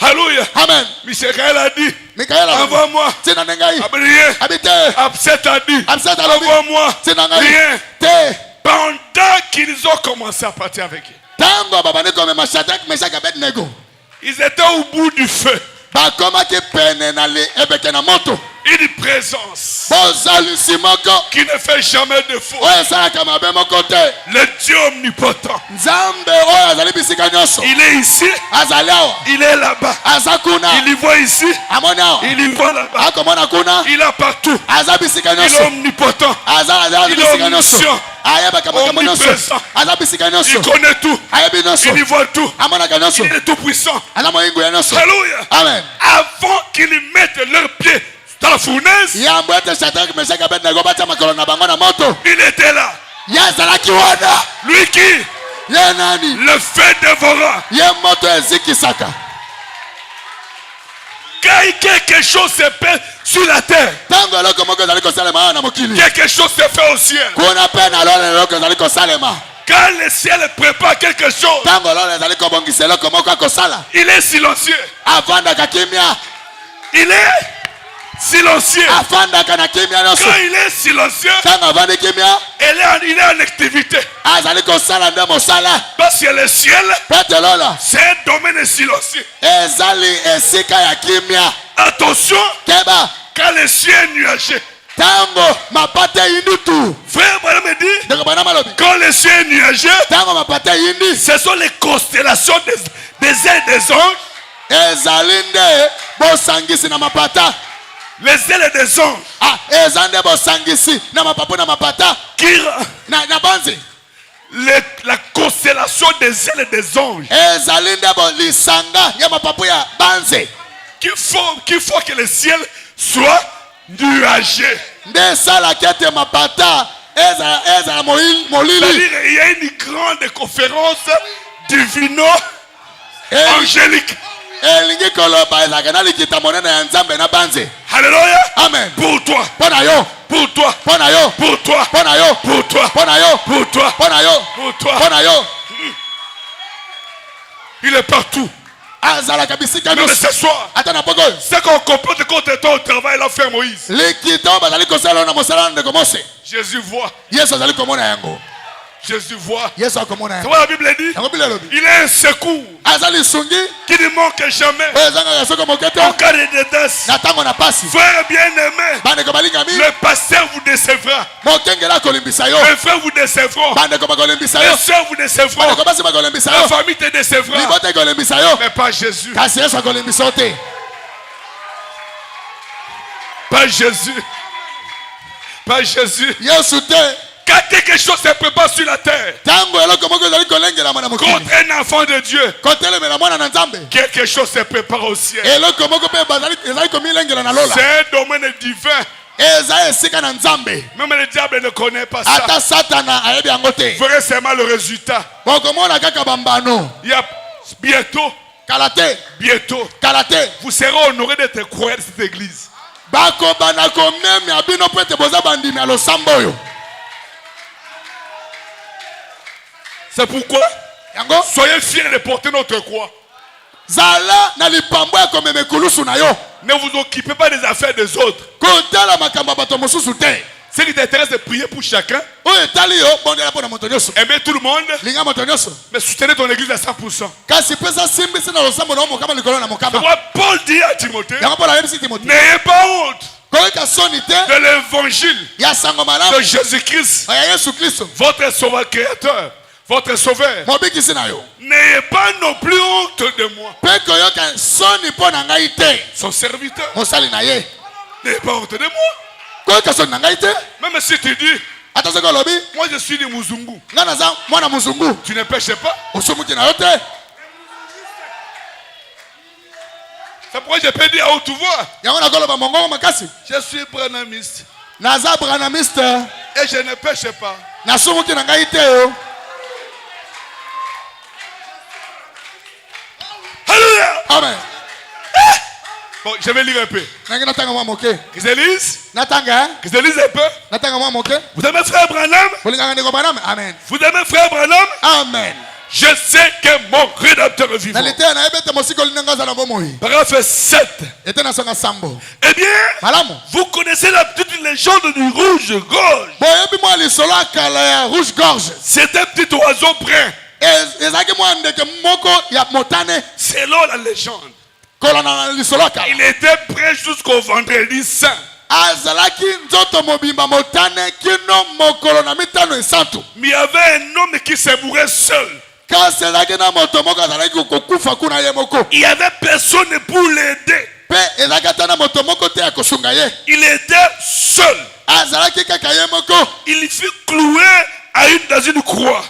B: Alléluia.
A: Amen.
B: Michael a dit, envoie-moi. Abseth a dit, envoie-moi. Rien. Pendant qu'ils ont commencé à partir avec eux, ils étaient au bout du feu. Une présence qui ne fait jamais de faute. Le Dieu omnipotent. Il est ici. Il est là-bas. Il y voit ici. Il y voit là-bas. Il est partout. Il est omnipotent. Il est omniscient. Omniprésent. Il connaît tout. Il y voit tout. Il est tout puissant. Alléluia.
A: Amen.
B: Avant qu'ils mettent leurs pieds dans la fournaise, il était là. Lui qui, le feu dévorant. Quand quelque chose se fait sur la terre, quelque chose se fait au ciel. Quand le ciel prépare quelque chose, il est silencieux. Il est silencieux. Quand il est silencieux, il est en activité. Parce que le ciel, c'est un domaine silencieux. Attention, quand le ciel est nuageux. Frère, voilà me dit, quand le ciel est nuageux, ce sont les constellations des ailes des anges. Les ailes des anges. La constellation des ailes des anges. Qu'il faut que le ciel soit nuageux. C'est-à-dire, il y a une grande conférence divino-angélique. Alléluia.
A: Amen.
B: Pour toi. Pour toi. Pour toi. Pour toi. Pour toi. Il est partout. Même ce soir, c'est qu'on comprend contre toi au travail, l'a fait Moïse. Jésus voit. Jésus voit. C'est quoi la Bible dit? Il est un secours qui ne manque jamais. En cas de détresse, frère bien-aimé, le pasteur vous décevra. Les frères vous décevront. Les soeurs vous décevront. La famille te décevra. Mais pas Jésus. Pas Jésus. Pas Jésus. Quand quelque chose se prépare sur la terre contre un enfant de Dieu, quelque chose se prépare au ciel. C'est un domaine divin. Même le diable ne connaît pas ça. Vous verrez seulement le résultat. Il y a bientôt, vous serez honoré d'être croyant de cette église. C'est pourquoi soyez fiers de porter notre croix. Ne vous occupez pas des affaires des autres. Ce qui t'intéresse de prier pour chacun. Aimer tout le monde. Mais soutenir ton église à 100%. Paul dit à Timothée, n'ayez pas honte de l'évangile de Jésus-Christ, votre sauveur créateur. Votre sauveur. N'ayez pas non plus honte de moi. Son serviteur. N'ayez pas honte de moi. Même si tu dis, moi je suis du Muzungu. Tu ne pêches pas. C'est pourquoi je peux dire à haute voix, je suis branamiste. Et je ne pêche pas. Alléluia.
A: Amen.
B: Bon, je vais lire un peu. Qu'ils lisent un peu. Vous aimez frère Branham?
A: Amen.
B: Vous aimez frère Branham?
A: Amen.
B: Je sais que mon rédempteur est vivant. Paragraphe 7. Eh bien, vous connaissez toute une légende du rouge-gorge. C'est un petit oiseau brun. Selon la légende, il était prêt jusqu'au vendredi saint. Mais il y avait un homme qui se mourait seul. Il n'y avait personne pour l'aider. Il était seul. Il fut cloué dans une croix.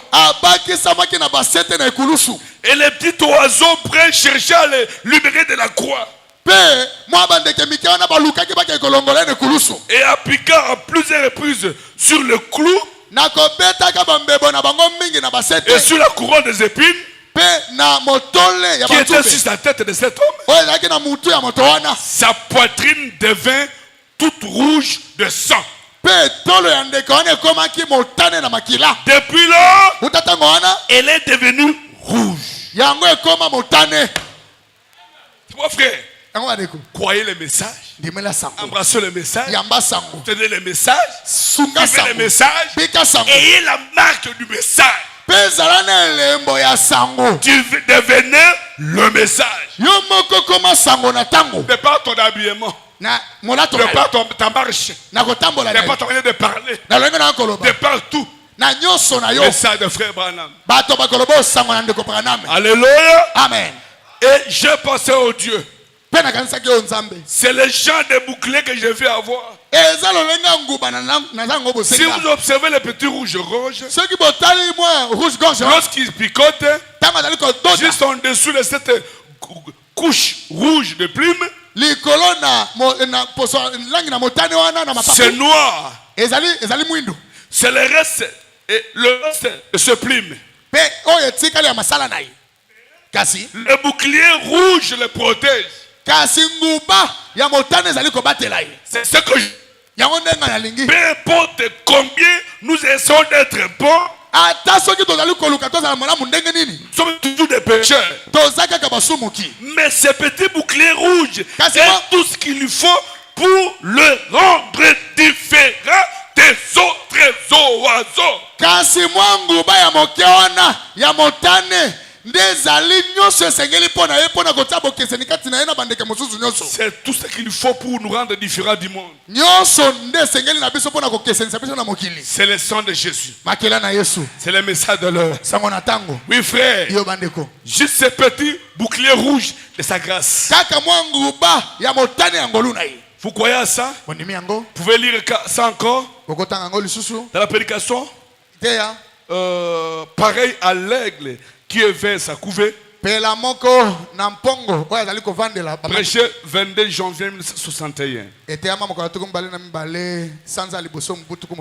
B: Et le petit oiseau brun cherchait à le libérer de la croix. Et appliqua à plusieurs reprises sur le clou et sur la couronne des épines qui était sur la tête de cet homme. Sa poitrine devint toute rouge de sang. Depuis là, elle est devenue rouge. Mon frère, croyez le message, embrassez le message, tenez le message, suivez le message, ayez la marque du message. Tu devenais le message. De par ton habillement, de par ta marche, de par ton manière de parler, de par tout. Le message de frère Branham. Alléluia.
A: Amen.
B: Et je pensais au Dieu. C'est le genre de bouclier que je vais avoir. Si vous observez les petits rouges-gorges, lorsqu'ils picotent, juste en dessous de cette couche rouge de plumes, c'est noir. C'est le reste de ce plume. Le bouclier rouge le protège. C'est ce que je... Peu importe combien nous essayons d'être bons, nous sommes toujours des pécheurs. Mais ce petit bouclier rouge est tout ce qu'il faut pour le rendre différent des autres oiseaux. C'est tout ce qu'il faut pour nous rendre différents du monde. C'est le sang de Jésus. C'est le message de l'heure. Oui frère, juste ce petit bouclier rouge de sa grâce. Vous croyez à ça? Vous pouvez lire ça encore dans la prédication. Pareil à l'aigle qui est vers sa couvée. Prêché 22 janvier 1961.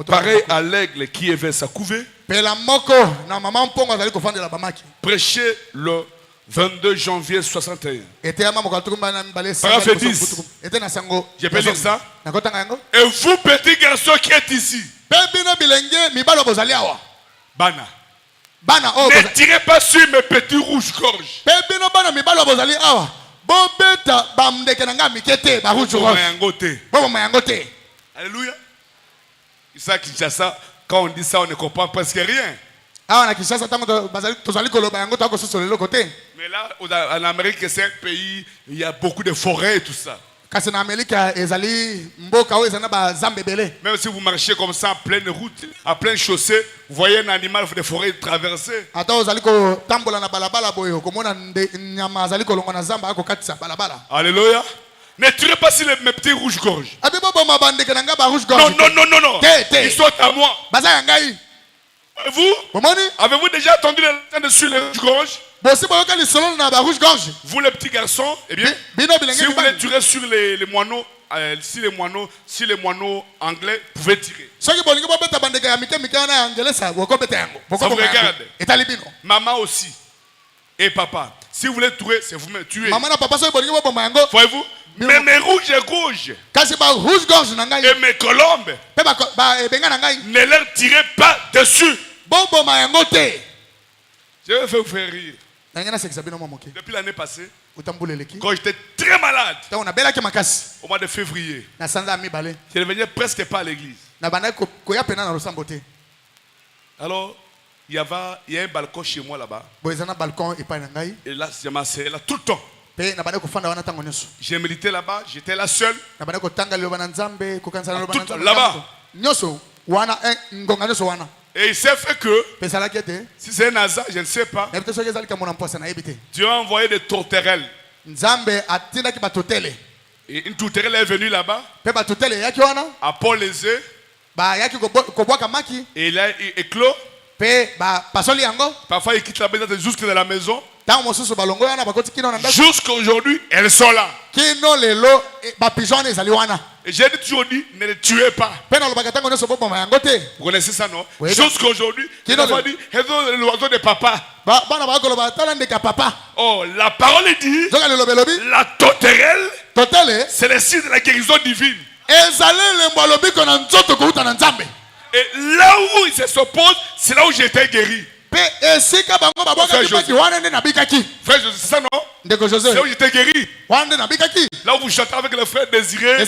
B: Pareil à l'aigle qui est vers sa couvée. Prêché le 22 janvier 61. Paragraphe 10. Je peux lire ça. Et vous, petits garçons qui êtes ici, Bana, ne tirez pas sur mes petits rouges-gorges. Alléluia. Isaac Kinshasa, quand on dit ça, on ne comprend presque rien. Mais là, en Amérique, c'est un pays, il y a beaucoup de forêts et tout ça. Même si vous marchez comme ça en pleine route, en pleine chaussée, vous voyez un animal de forêt traverser. Alléluia. Ne tirez pas sur mes petits rouges-gorges. Non. Ils sont à moi. Vous, avez-vous déjà entendu le temps dessus les rouges-gorges? Vous les petits garçons, eh bien, si vous voulez tirer sur les moineaux, si les moineaux anglais, vous pouvez tirer. Ça vous regarde. Maman aussi. Et papa. Si vous voulez tuer, c'est vous-même tuer. Voyez-vous? Mais mes rouges-gorges et mes colombes, ne leur tirez pas dessus. Je vais vous faire rire. Depuis l'année passée, quand j'étais très malade, au mois de février, je ne venais presque pas à l'église. Alors, il y a un balcon chez moi là-bas. Et là, je m'asseyais là tout le temps. J'ai médité là-bas, j'étais là seul. Là-bas. Et il s'est fait que, si c'est un hasard, je ne sais pas, Dieu a envoyé des tourterelles. Et une tourterelle est venue là-bas, à Paul les œufs, et il a éclos. Parfois il quitte la maison jusque dans la maison. Jusqu'à aujourd'hui, elles sont là. Et j'ai toujours dit, ne les tuez pas. Vous connaissez ça, non? Jusqu'à aujourd'hui, il a dit, l'oiseau de papa. Oh, la parole dit, la tourterelle, c'est le signe de la guérison divine. Et là où il s'oppose, c'est là où j'étais guéri. Frère, c'est ça non? C'est où j'étais guéri. Là où vous chantez avec le frère Désiré,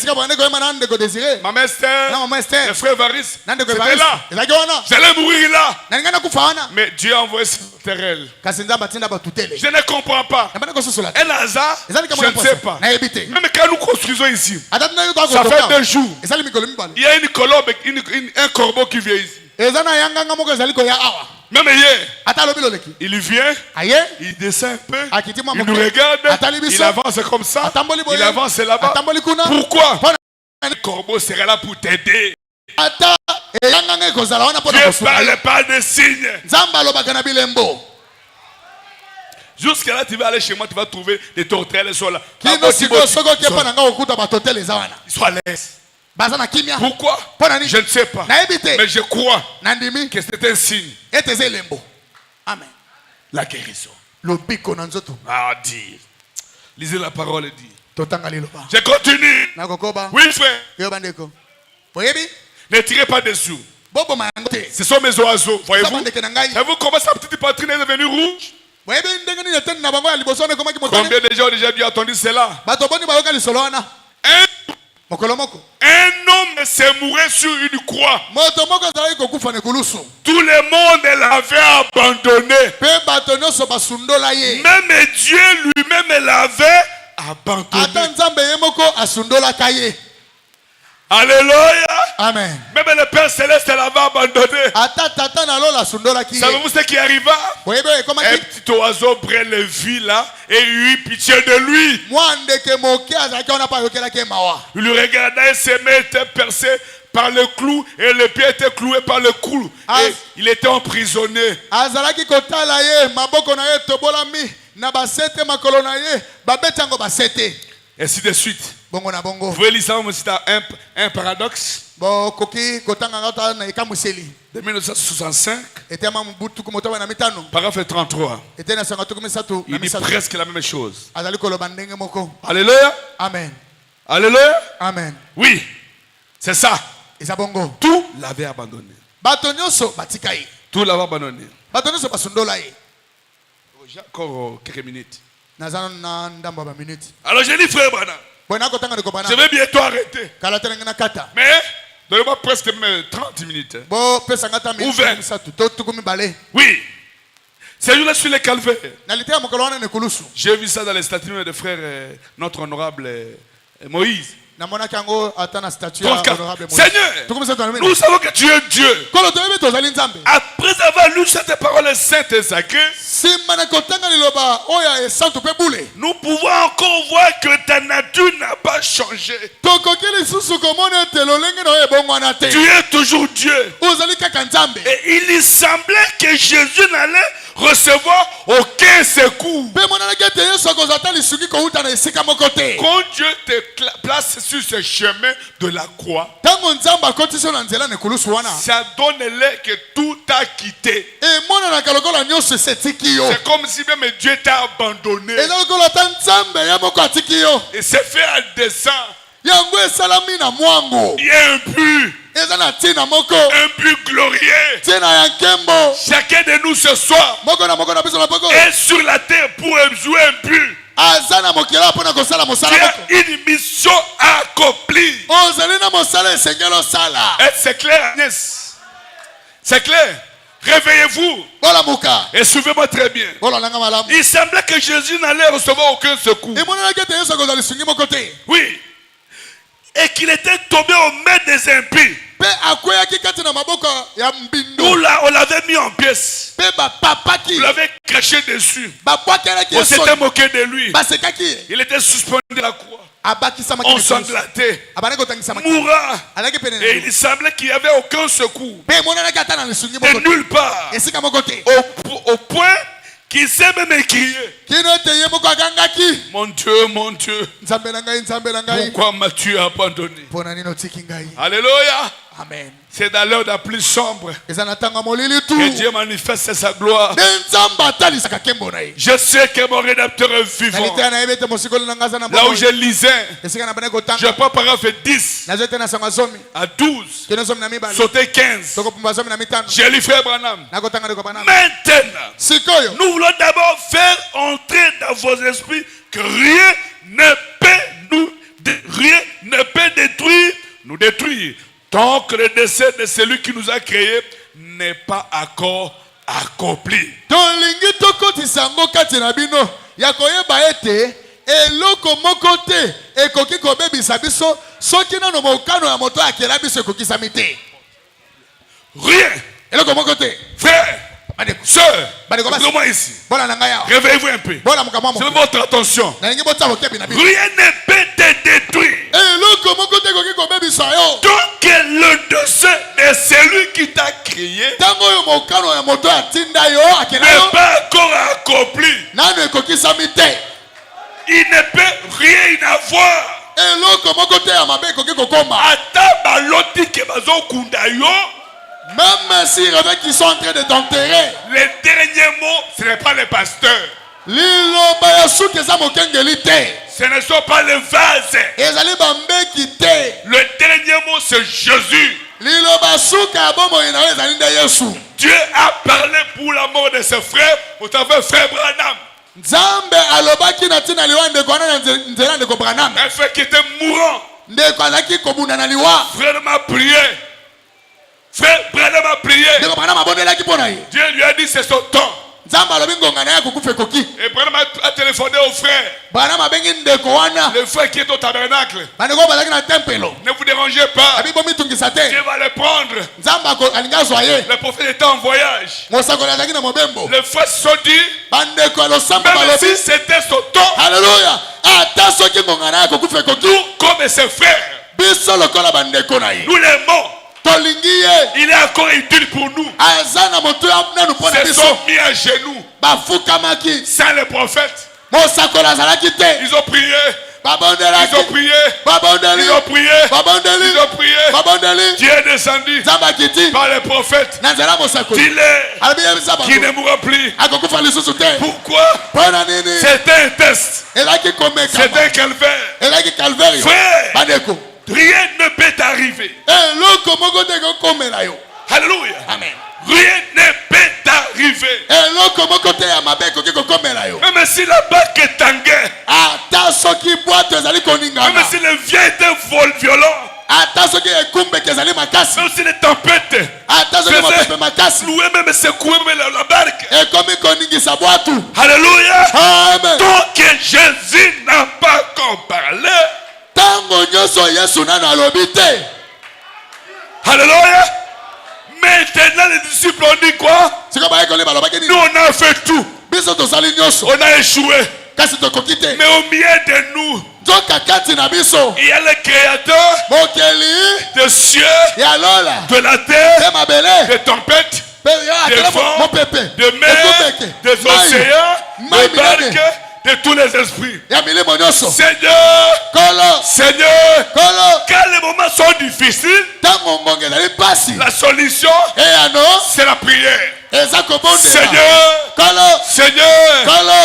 B: ma mère Esther, le frère Varis, c'était là. J'allais mourir là. Mais Dieu a envoyé Terrell. Je ne comprends pas. Un hasard, je ne sais pas. Même quand nous construisons ici, ça fait 2 jours. Il y a une colombe, un corbeau qui vient ici. Même hier, il vient, il descend un peu, il nous regarde, il avance comme ça, il avance là-bas. Pourquoi? Le corbeau serait là pour t'aider. Dieu parle pas de signes. Jusqu'à là, tu vas aller chez moi, tu vas trouver des tourterelles, elles sont là. Ils sont à l'aise. Pourquoi? Je ne sais pas. Mais je crois que c'est un signe.
A: Amen.
B: La guérison. Ah, dire. Lisez la parole et dit. Je continue. Oui, frère. Ne tirez pas dessous. Ce sont mes oiseaux. Voyez-vous? Savez-vous comment sa petite poitrine est devenue rouge? Combien de gens ont déjà dû entendre cela? Un homme s'est mouru sur une croix. Tout le monde l'avait abandonné. Même Dieu lui-même l'avait abandonné. Alléluia.
A: Amen.
B: Même le Père Céleste l'avait abandonné. Savez-vous ce qui arriva? Un petit oiseau près le vit là et eut pitié de lui. Il le regarda et ses mains étaient percées par le clou et le pied était cloué par le clou. Et il était emprisonné. Et ainsi de suite. Vous pouvez lire ça aussi dans un paradoxe de 1965, paragraphe 33. Il dit presque la même chose. Alléluia.
A: Amen.
B: Alléluia.
A: Amen.
B: Oui, c'est ça. Tout l'avait abandonné. Tout l'avait abandonné. J'ai encore quelques minutes. Alors j'ai dit frère Branham, je vais bientôt arrêter. Mais donnez-moi presque 30 minutes. Ou 20. Oui. C'est jour-là sur les calvaires. J'ai vu ça dans les statuts de frère notre honorable Moïse. Seigneur, nous savons que tu es Dieu. Après avoir lu cette parole sainte et sacrée, nous pouvons encore voir que ta nature n'a pas changé. Tu es toujours Dieu. Et il semblait que Jésus n'allait recevoir aucun secours. Quand Dieu te place sur ce chemin de la croix, ça donne-le que tout a quitté. C'est comme si même Dieu t'a abandonné. Et c'est fait à dessein. Il y a un but. Un but glorieux. Chacun de nous ce soir est sur la terre pour jouer un but. Tu as une mission à accomplir. C'est clair, Agnès? C'est clair? Réveillez-vous et suivez-moi très bien. Il semblait que Jésus n'allait recevoir aucun secours. Oui. Et qu'il était tombé aux mains des impies. On l'avait mis en pièces. On l'avait craché dessus. On s'était moqué de lui. Il était suspendu de la croix. Ensanglanté. Mourant. Et il semblait qu'il n'y avait aucun secours. De nulle part. Au point qu'il s'est même écrié. Mon Dieu, mon Dieu. Pourquoi m'as-tu abandonné? Alléluia.
A: Amen.
B: C'est dans l'heure la plus sombre
A: que
B: Dieu manifeste sa gloire.
A: Je sais que mon Rédempteur est vivant. Là où je lisais, je peux paragraphe 10 à 12, sauter 15. J'ai lu Frère Branham. Maintenant, nous voulons d'abord faire entrer dans vos esprits que rien ne peut nous détruire. Tant que le décès de celui qui nous a créés n'est pas encore accompli. Rien. Frère, sœur, comment ici? Réveillez-vous un peu. C'est votre attention. Rien ne peut te détruire. Donc le décès de celui qui t'a créé n'est pas encore accompli. Il ne peut rien avoir.
B: Même si ils sont en train de t'enterrer,
A: le dernier mot, ce n'est pas le pasteur.
B: Ce ne sont pas les vases.
A: Le dernier mot, c'est Jésus. Dieu a parlé pour la mort de ses frères au travers frère Branham. Un frère qui était mourant. Frère m'a prié. Frère Branham a prié. Dieu lui a dit c'est son temps. Et Branham a téléphoné au frère. Le frère qui est au tabernacle. Ne vous dérangez pas. Dieu va le prendre. Le prophète était en voyage. Le frère se sont dit, même si c'était son temps,
B: alléluia,
A: nous comme ses frères, nous l'aimons. Il est encore utile pour nous. Ils se sont mis à genoux sans le prophète. Ils ont prié. Ils ont prié. Ils ont prié. Ils ont prié. Dieu est descendu par le prophète. Dis-le qu'il ne mourra plus. Pourquoi? C'était un test. C'était un calvaire. Frère, rien ne peut t'arriver. Alléluia.
B: Amen.
A: Rien ne peut t'arriver. Même si la barque est en guerre. Même si le vent était violent. Même si les tempêtes louer même secouer la barque. Alléluia.
B: Amen.
A: Tant que Jésus n'a pas encore parlé. Alléluia. Maintenant les disciples ont dit quoi? Nous on a fait tout. On a échoué. Mais au milieu de nous, il y a le créateur des cieux, de la terre, des tempêtes, des vents, des mers, des océans, des barques, de tous les esprits. Seigneur, quand les moments sont difficiles, la solution, c'est la prière. Seigneur,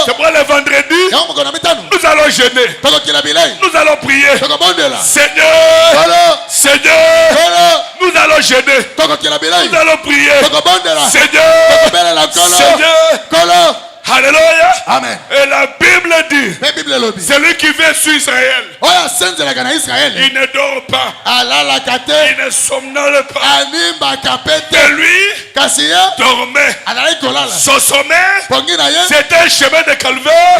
A: c'est pour le vendredi, nous allons jeûner, nous allons prier. Seigneur, nous allons jeûner, nous allons prier. Seigneur, alléluia.
B: Amen.
A: Et la Bible dit, celui qui vient sur Israël, il ne dort pas, il ne somnole pas. Et lui dormait. Son sommeil, c'était un chemin de calvaire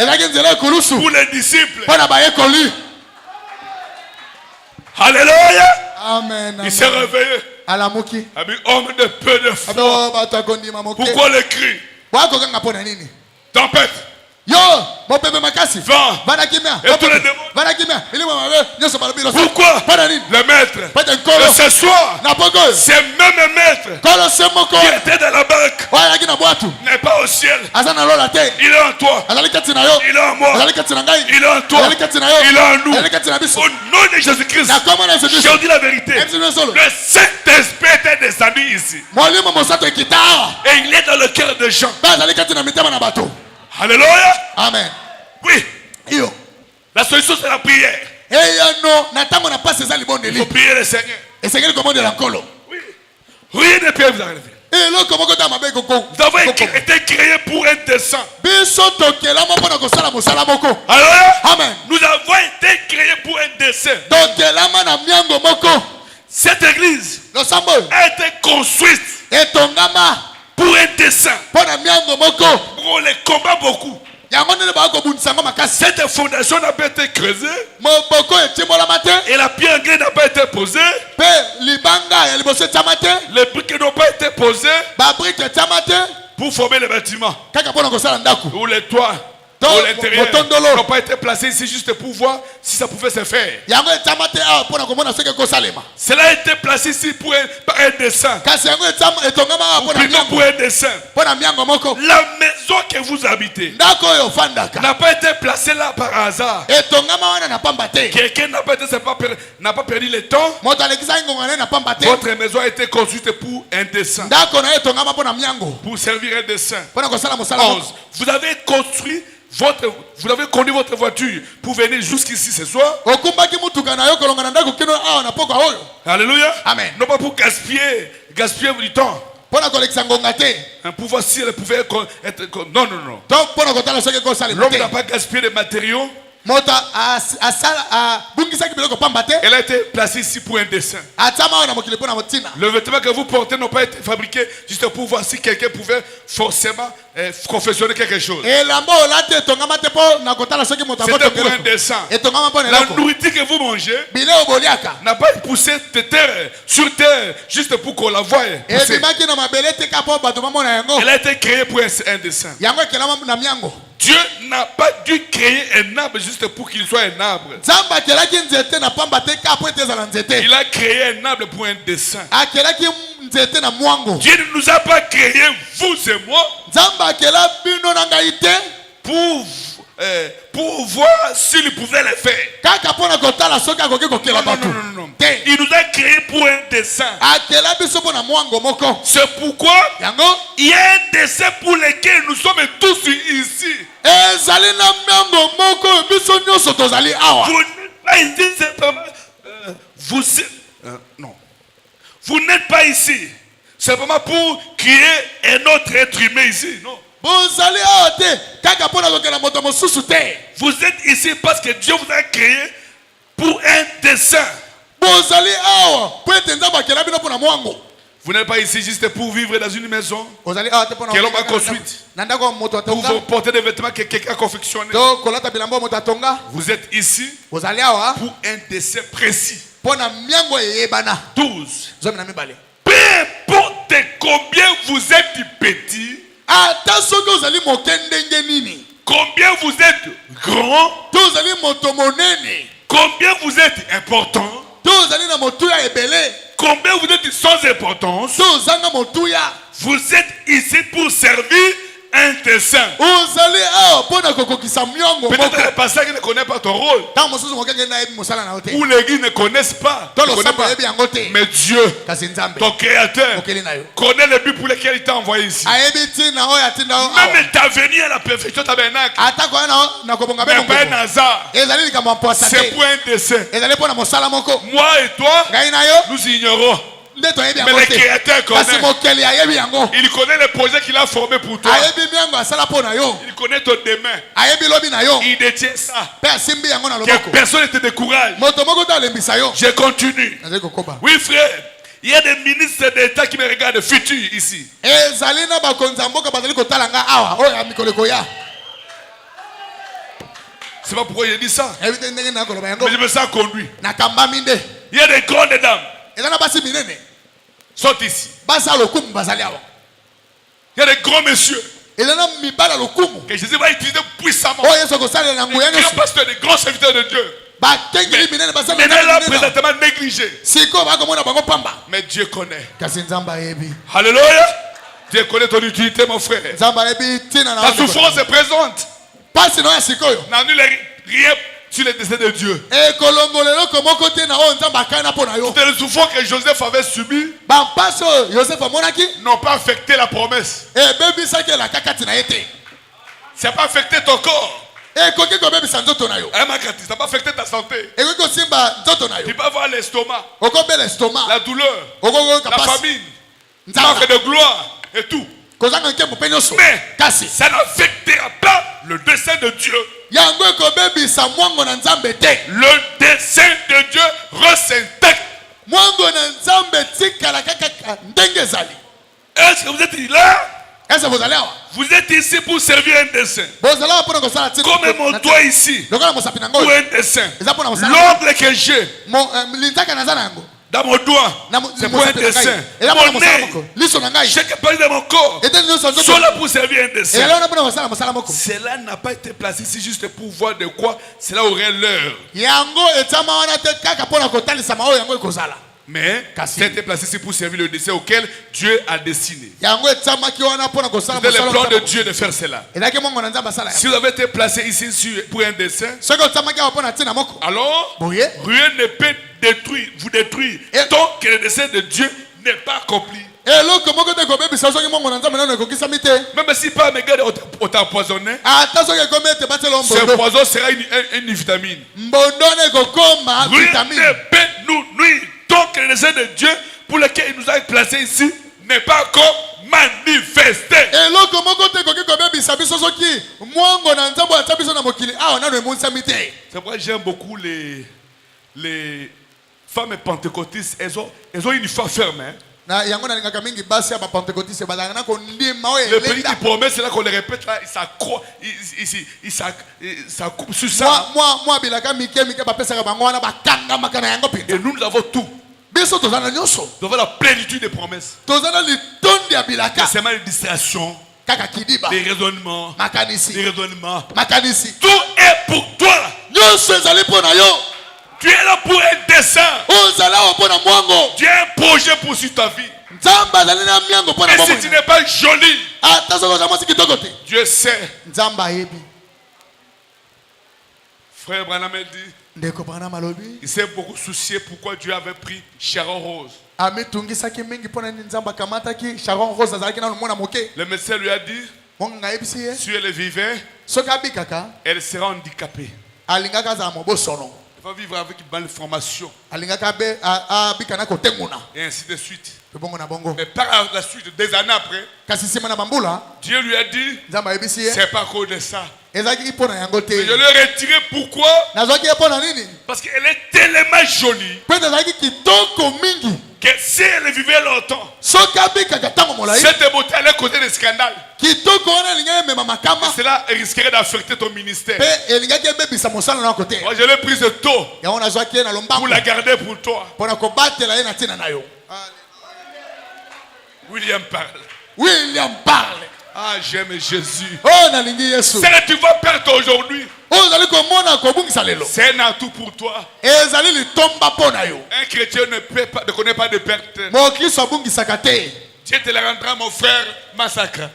A: pour les disciples. Alléluia.
B: Amen.
A: Il s'est réveillé. Homme de peu de foi. Pourquoi le cri? Tempête.
B: Vent.
A: Et tous les démons. Pourquoi? Le maître
B: que ce soir, ce même maître qui était dans la barque n'est pas au ciel. Il est en toi. Il est en moi. Il est en toi. Il est en nous. Au nom de Jésus-Christ, je dis la vérité. Le Saint-Esprit était descendu ici. Et il est dans le cœur de Jean. Alléluia.
A: Amen.
B: Oui. La solution, c'est la prière. Il faut prier le Seigneur. Oui. Rien ne peut vous arriver. Vous avez été créés pour un dessein. Alléluia.
A: Amen.
B: Nous avons été créés pour un dessein. Cette église a été construite pour un dessein. Pour les combats beaucoup. Cette fondation n'a pas été creusée et la pierre anglaise n'a pas été posée. Les briques n'ont pas été posées pour former le bâtiment ou les toits. L'intérieur n'ont pas été placés ici juste pour voir si ça pouvait se faire. Cela a été placé ici par un dessein. Pour un dessein. La maison que vous habitez n'a pas été placée là par hasard. Quelqu'un n'a pas perdu le temps. Votre maison a été construite pour un dessein. Pour servir un dessein. 11. Vous avez conduit votre voiture pour venir jusqu'ici ce soir. Alléluia.
A: Amen.
B: Non pas pour gaspiller du temps. Un pouvoir si elle pouvait être. Non. L'homme n'a pas gaspillé de matériaux. Elle a été placée ici pour un dessein. Le vêtement que vous portez n'a pas été fabriqué juste pour voir si quelqu'un pouvait forcément confectionner quelque chose. C'était pour un dessein. La nourriture que vous mangez n'a pas été poussée de terre sur terre juste pour qu'on la voie. Elle a été créée pour un dessein. Dieu n'a pas dû créer un arbre juste pour qu'il soit un arbre. Il a créé un arbre pour un dessein. Dieu ne nous a pas créé, vous et moi, pour voir s'il pouvait le faire. Non. Il nous a créé pour un dessein. C'est pourquoi il y a un dessein pour lequel nous sommes tous ici. Vous n'êtes pas ici simplement pour créer un autre être humain ici. Non. Vous êtes ici parce que Dieu vous a créé pour un dessein. Vous n'êtes pas ici juste pour vivre dans une maison que l'homme a construite, pour vous porter des vêtements que quelqu'un a confectionnés. Vous êtes ici pour un dessein précis. 12. Peu importe combien vous êtes petit, combien vous êtes grand, combien vous êtes important, combien vous êtes sans importance, vous êtes ici pour servir un dessein. Peut-être le pasteur qui ne connaît pas ton rôle, ou l'église ne connaissent pas, mais Dieu, ton créateur, connaît le but pour lequel il t'a envoyé ici. Même ta venue à la perfection tabernacle n'est pas un hasard, c'est pour un dessein. Moi et toi, nous ignorons. Mais le créateur connaît. Il connaît le projet qu'il a formé pour toi. Il connaît ton demain. Il détient ça. Que personne ne te décourage. Je continue. Oui frère, il y a des ministres d'État qui me regardent futurs ici. C'est pas pourquoi j'ai dit ça, mais je me sens conduit. Il y a des grandes dames sont ici. Il y a des grands messieurs que Jésus va utiliser puissamment. Des grands pasteurs, des grands serviteurs de Dieu. là présentement négligé. Mais Dieu connaît. Alléluia. Dieu connaît ton utilité, mon frère. La souffrance est présente. N'annule rien sur les desseins de Dieu. Toutes les souffrances que Joseph avait subies n'ont pas affecté la promesse. Ça n'a pas affecté ton corps. Ça n'a pas affecté ta santé. Tu peux avoir l'estomac, la douleur, la famine, le manque de gloire et tout. Mais ça n'affectera pas le dessein de Dieu. Le dessein de Dieu reste intact. Est-ce que vous êtes là? Vous êtes ici pour servir un dessein. Comme mon doigt ici pour un dessein. L'ongle que j'ai dans mon doigt, c'est pour un dessein. Mon nez, chaque partie de mon corps sont là pour servir un dessein. Cela n'a pas été placé ici juste pour voir de quoi cela aurait l'heure. Mais ça a été placé ici pour servir le dessein auquel Dieu a destiné. C'est le plan de Dieu de faire cela. Si vous avez été placé ici pour un dessein, alors rien ne peut vous détruire tant que le dessein de Dieu n'est pas accompli. Même si par mes gars on t'a empoisonné, ce poison sera une vitamine. Rien ne peut nous nuire tant que le dessein de Dieu pour lequel il nous a placés ici n'est pas encore manifesté. C'est pourquoi j'aime beaucoup les femmes pentecôtistes. Elles ont une foi ferme. Le pays qui promet, c'est là qu'on le répète, là, ça coupe sur ça. Et nous avons tout. Nous avons la plénitude des promesses. C'est seulement les distractions, les raisonnements, Tout est pour toi. Tu es là pour un dessein. Tu as un projet pour suivre ta vie. Et si tu n'es pas joli, Dieu sait. Frère Branham dit, il s'est beaucoup soucié pourquoi Dieu avait pris Sharon Rose. Le médecin lui a dit, si elle vivait, elle sera handicapée. Elle va vivre avec une malformation. Et ainsi de suite. Mais par la suite, des années après, Dieu lui a dit, c'est pas à cause de ça. Mais je l'ai retiré. Pourquoi? Parce qu'elle est tellement jolie que si elle vivait longtemps, cette beauté allait causer des scandales. Cela risquerait d'affecter ton ministère. Moi je l'ai prise tôt pour la garder pour toi. William parle. Ah, j'aime Jésus. C'est que tu vas perdre aujourd'hui. C'est un atout pour toi. Un chrétien ne connaît pas de perte. Dieu te la rendra, mon frère, massacre.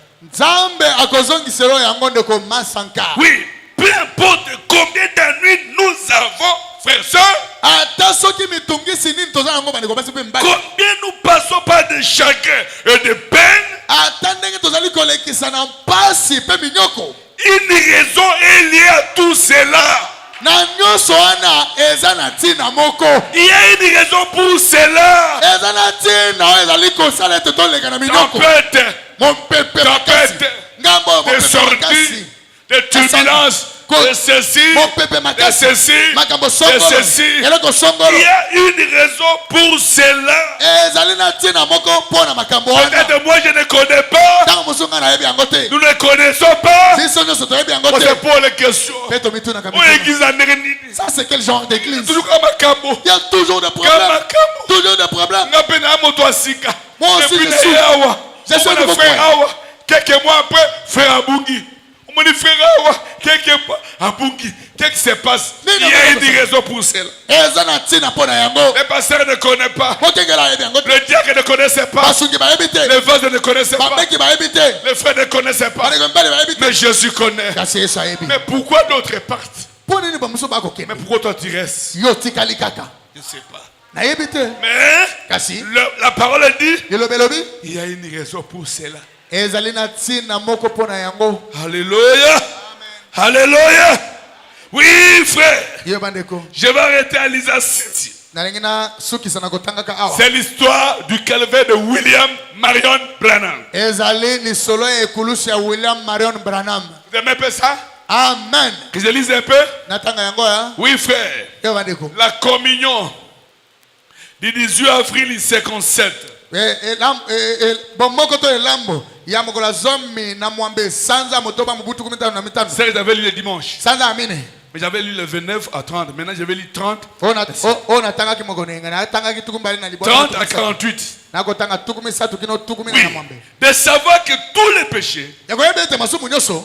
B: Oui, peu importe combien d'années nous avons, frères et sœurs, combien nous passons par de chagrin et de peine, une raison est liée à tout cela. Il y a une raison pour cela. Tempête, des sorties, des turbulences, de ceci, de ceci, de ceci. Il y a une raison pour cela. Peut-être moi je ne connais pas. Nous ne connaissons pas. C'est pour les questions.
C: Ça c'est quel genre d'église?
B: Il
C: y a toujours des problèmes. Toujours des problèmes. Moi aussi je suis.
B: Quelques mois après, frère Abungi. Mon frère, qu'est-ce qui se passe? Il y a une raison pour cela. Le pasteur ne connaît pas. Le diacre ne connaissait pas. Les vase ne connaissaient pas. Les frères ne connaissaient pas. Mais Jésus connaît. Mais pourquoi d'autres partent? Mais pourquoi toi tu restes? Je ne sais pas. Mais la parole dit il y a une raison pour cela. Alléluia. Alléluia. Oui, frère. Je vais arrêter à Lisa City. C'est l'histoire du calvaire de William Marion Branham. Vous aimez un peu ça?
A: Amen.
B: Que je lise un peu? Oui, frère. La communion du 18 avril 1957. C'est que j'avais lu le dimanche. Mais j'avais lu le 29 à 30. Maintenant, j'avais lu 30. 30 à 48. Oui. De savoir que tous les péchés passés,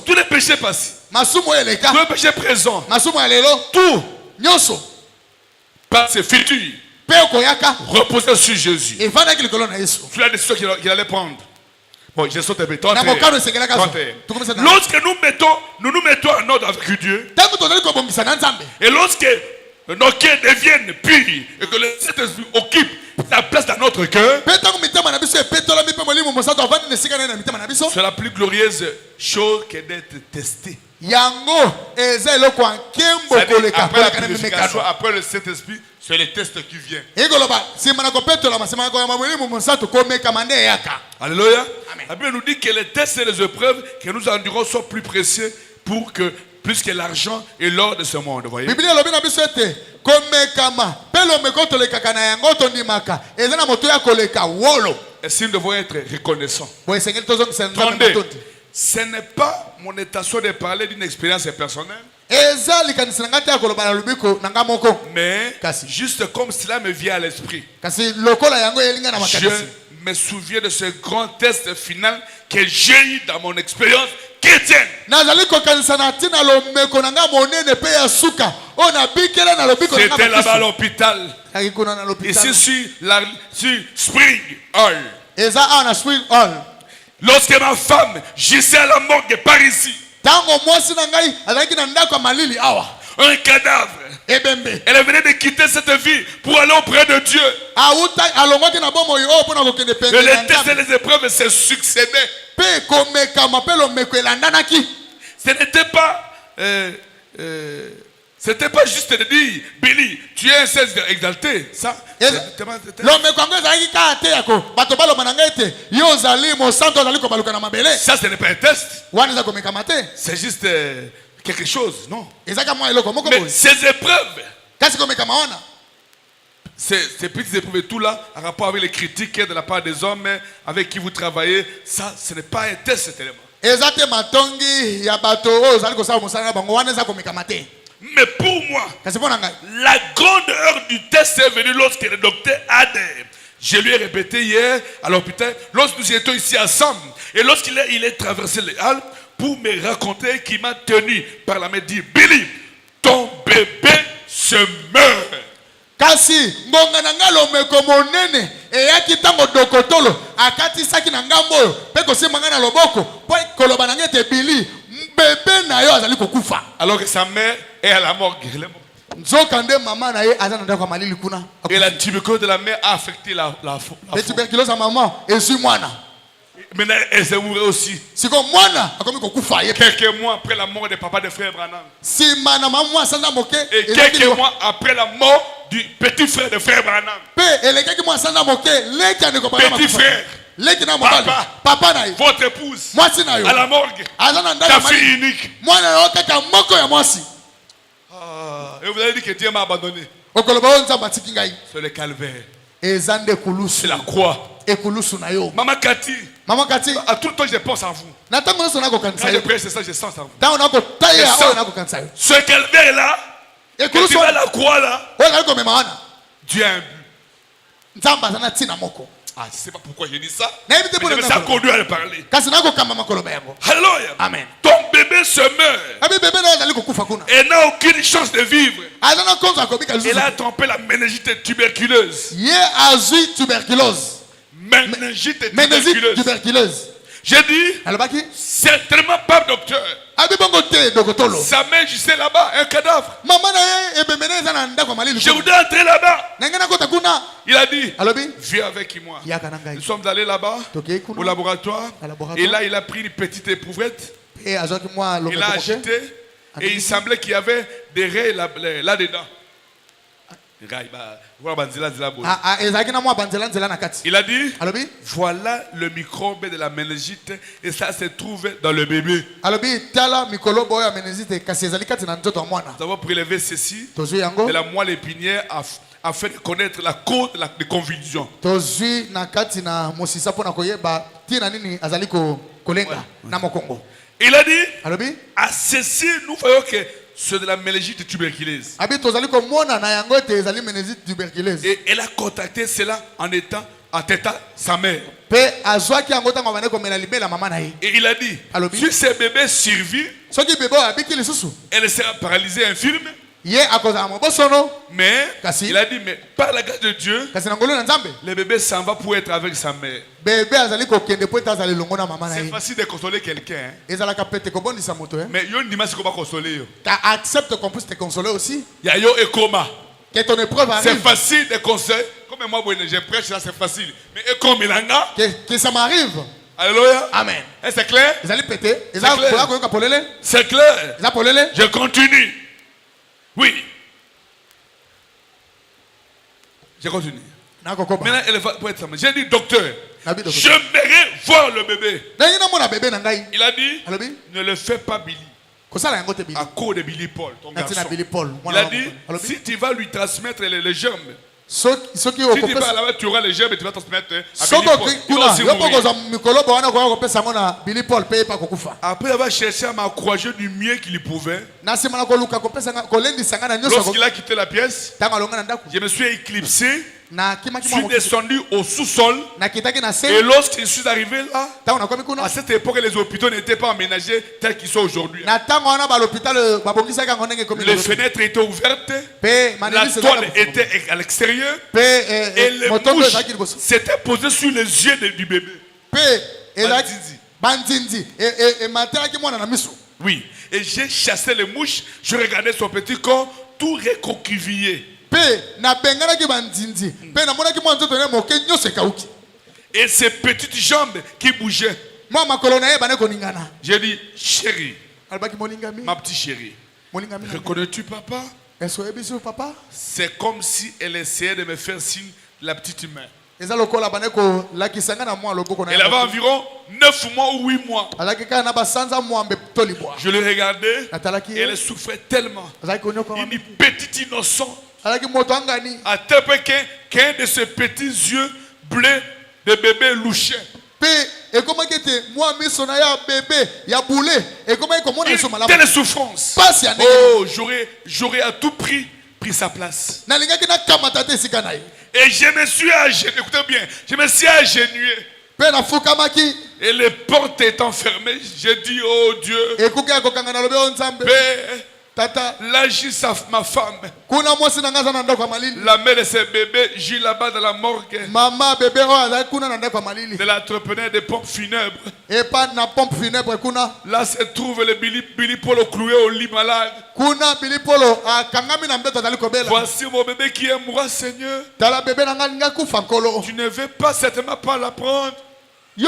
B: tous les péchés présents, tout par ses futurs, reposer sur Jésus. Sur la décision qu'il allait prendre. Bon, je saute un peu. Lorsque nous nous mettons en ordre avec Dieu, et lorsque nos cœurs deviennent purs, et que le Saint-Esprit occupe sa place dans notre cœur, c'est la plus glorieuse chose que d'être testé. Après la purification, après le Saint-Esprit, c'est le test qui vient. Alléluia. La Bible nous dit que les tests et les épreuves que nous endurons sont plus précieux plus que l'argent et l'or de ce monde. Voyez? Et si nous devons être reconnaissants. Attendez, ce n'est pas mon intention de parler d'une expérience personnelle. Mais juste comme cela me vient à l'esprit, je me souviens de ce grand test final que j'ai eu dans mon expérience chrétienne. C'était là-bas à l'hôpital. Ici sur Spring Hall. Lorsque ma femme gisait à la morgue par ici, un cadavre. Elle venait de quitter cette vie pour aller auprès de Dieu. Et les tests et les épreuves se succédaient. C'était pas juste de dire, Billy, tu es un sexe exalté. Ça, ça, ce n'est pas un test. C'est juste quelque chose, non? Mais ces épreuves, ces petites épreuves et tout là, en rapport avec les critiques de la part des hommes avec qui vous travaillez, ça, ce n'est pas un test, cet élément. Mais pour moi, la grande heure du test est venue lorsque le docteur Ade, je lui ai répété hier à l'hôpital, lorsque nous étions ici ensemble, et lorsqu'il est traversé les Halles pour me raconter qu'il m'a tenu par la main, dit, Billy, ton bébé se meurt.
A: Kasi ngonga nanga lomeko monene eyaki tango dokotolo akati saki na ngambo pe kosimanga na loboko po koloba nanga te Billy bébé na yo azali kokufa
B: alors que sa mère est à la morgue.
A: Nzokande maman na ye azana ndako malili kuna
B: et la tuberculose de la mère a affecté la
A: tuberculose à maman et sur mwana.
B: Maintenant, elle s'est mourue aussi.
A: Quelques
B: mois après la mort du papa de frère Branham.
A: Et
B: quelques mois après la mort du petit frère de frère Branham. Petit frère.
A: Papa,
B: votre épouse à la morgue. Ta fille unique. Et vous avez dit que Dieu m'a abandonné. C'est le calvaire. C'est la croix. Maman Cathy, à tout le temps je pense à vous. Quand je prêche, c'est ça, je sens à vous. Ce calvaire là, que tu vas à la croix là, Dieu a un but.
A: Ah, je ne sais pas pourquoi j'ai dit ça. Mais ça a conduit à le parler.
C: Alléluia.
A: Amen. Ton bébé se meurt. Et n'a aucune chance de vivre. Il a attrapé la méningite tuberculeuse. Méningite tuberculeuse. J'ai dit, certainement pas docteur. Sa mère, je sais là-bas, un cadavre. Je voudrais entrer là-bas. Il a dit, viens avec moi. Nous sommes allés là-bas, au laboratoire. Et là, il a pris une petite éprouvette. Il a agité. Et il semblait qu'il y avait des raies là-dedans. Il a dit, voilà le microbe de la méningite et ça se trouve dans le bébé. Nous avons prélevé ceci de la moelle épinière afin de connaître la cause de convulsion. Il a dit, à ceci, nous voyons que c'est de la méningite tuberculeuse. Et elle a contacté cela en têtant sa mère. Et il a dit, si ce bébé survit, elle sera paralysée, infirme. Mais il a dit, mais par la grâce de Dieu, le bébé s'en va pour être avec sa mère. C'est facile de consoler quelqu'un. Mais il y a une dimension qu'on va consoler.
C: Accepte qu'on puisse te consoler aussi.
A: Il y a yo et coma.
C: Que ton épreuve arrive.
A: C'est facile de consoler. Comme moi, je prêche là, c'est facile. Mais comme il a
C: que ça m'arrive.
A: Alléluia.
C: Amen.
A: C'est clair? C'est clair. Je continue. Oui. Je continue. Maintenant, elle va pour être sa mère. J'ai dit, docteur, j'aimerais voir le bébé. Il a dit, ne le fais pas Billy. À cause de Billy Paul, ton garçon. Il a dit, si tu vas lui transmettre les germes, si tu vas là-bas, tu auras les germes et tu vas transmettre à Billy Paul. Après avoir cherché à m'encourager du mieux qu'il y pouvait, lorsqu'il a quitté la pièce, je me suis éclipsé. Je suis descendu au sous-sol. Et lorsque je suis arrivé là, à cette époque, les hôpitaux n'étaient pas aménagés tels qu'ils sont aujourd'hui. Les fenêtres étaient ouvertes. La toile était à l'extérieur. Et les mouches s'étaient posées sur les yeux du bébé. Oui. Et j'ai chassé les mouches. Je regardais son petit corps tout recroquevillé. Et ses petites jambes qui bougeaient. J'ai dit, chérie, ma petite chérie, reconnais-tu papa? C'est comme si elle essayait de me faire signe la petite main. Elle avait environ 9 mois ou 8 mois. Je le regardais et elle souffrait tellement. Une petite innocente. À tel point qu'un de ses petits yeux bleus de bébé louchait. Une telle souffrance. Oh, j'aurais à tout prix pris sa place. Et je me suis agenouillé. Écoutez bien, je me suis agenouillé. Et les portes étant fermées, j'ai dit, oh Dieu, là, j'ai ma femme. La mère de ses bébés, j'ai là-bas dans la morgue. De l'entrepreneur des pompes funèbres. Là se trouve le Billy Paul cloué au lit malade. Voici mon bébé qui est moi, Seigneur. Tu ne veux pas certainement pas la prendre. Je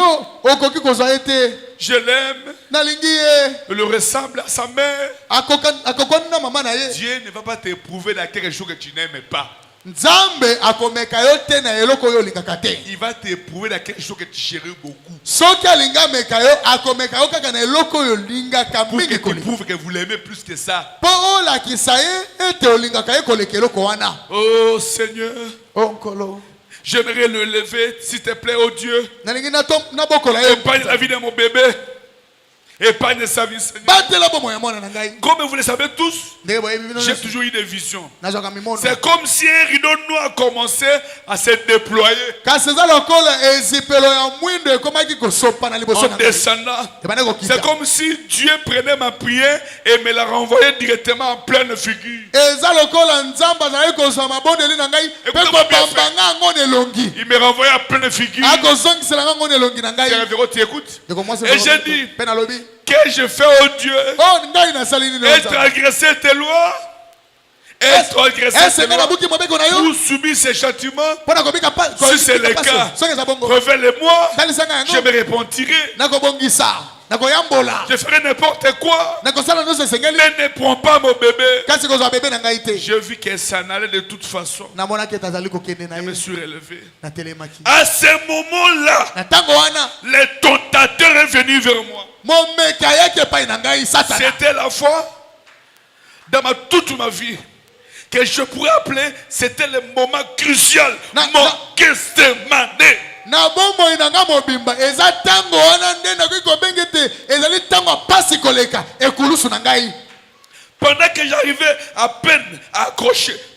A: l'aime. Il le ressemble à sa mère. Dieu ne va pas t'éprouver dans quelque chose que tu n'aimes pas. Il va t'éprouver dans quelque chose que tu chéris beaucoup. Pour que tu prouves que vous l'aimez plus que ça. Oh Seigneur. J'aimerais le lever, s'il te plaît, oh Dieu. Épargne la vie de mon bébé.
B: Épargne sa vie, Seigneur. Comme vous le savez tous, j'ai toujours eu des visions. C'est comme si un rideau noir a commencé à se déployer. En descendant, c'est comme si Dieu prenait ma prière et me la renvoyait directement en pleine figure. Il me renvoyait en pleine figure. Tu écoutes? Et j'ai dit, qu'ai je fait, oh Dieu, et transgresser tes lois, et transgresser tes lois, pour subir ces châtiments. Si c'est le cas, révèle-moi, je me repentirai. Je ferai n'importe quoi. Mais ne prends pas mon bébé. Je vis qu'elle s'en allait de toute façon. Je me suis relevé. À ce moment-là, le tentateur est venu vers moi. C'était la fois dans toute ma vie que je pourrais appeler, c'était le moment crucial, mon Gethsemane. Pendant que j'arrivais à peine à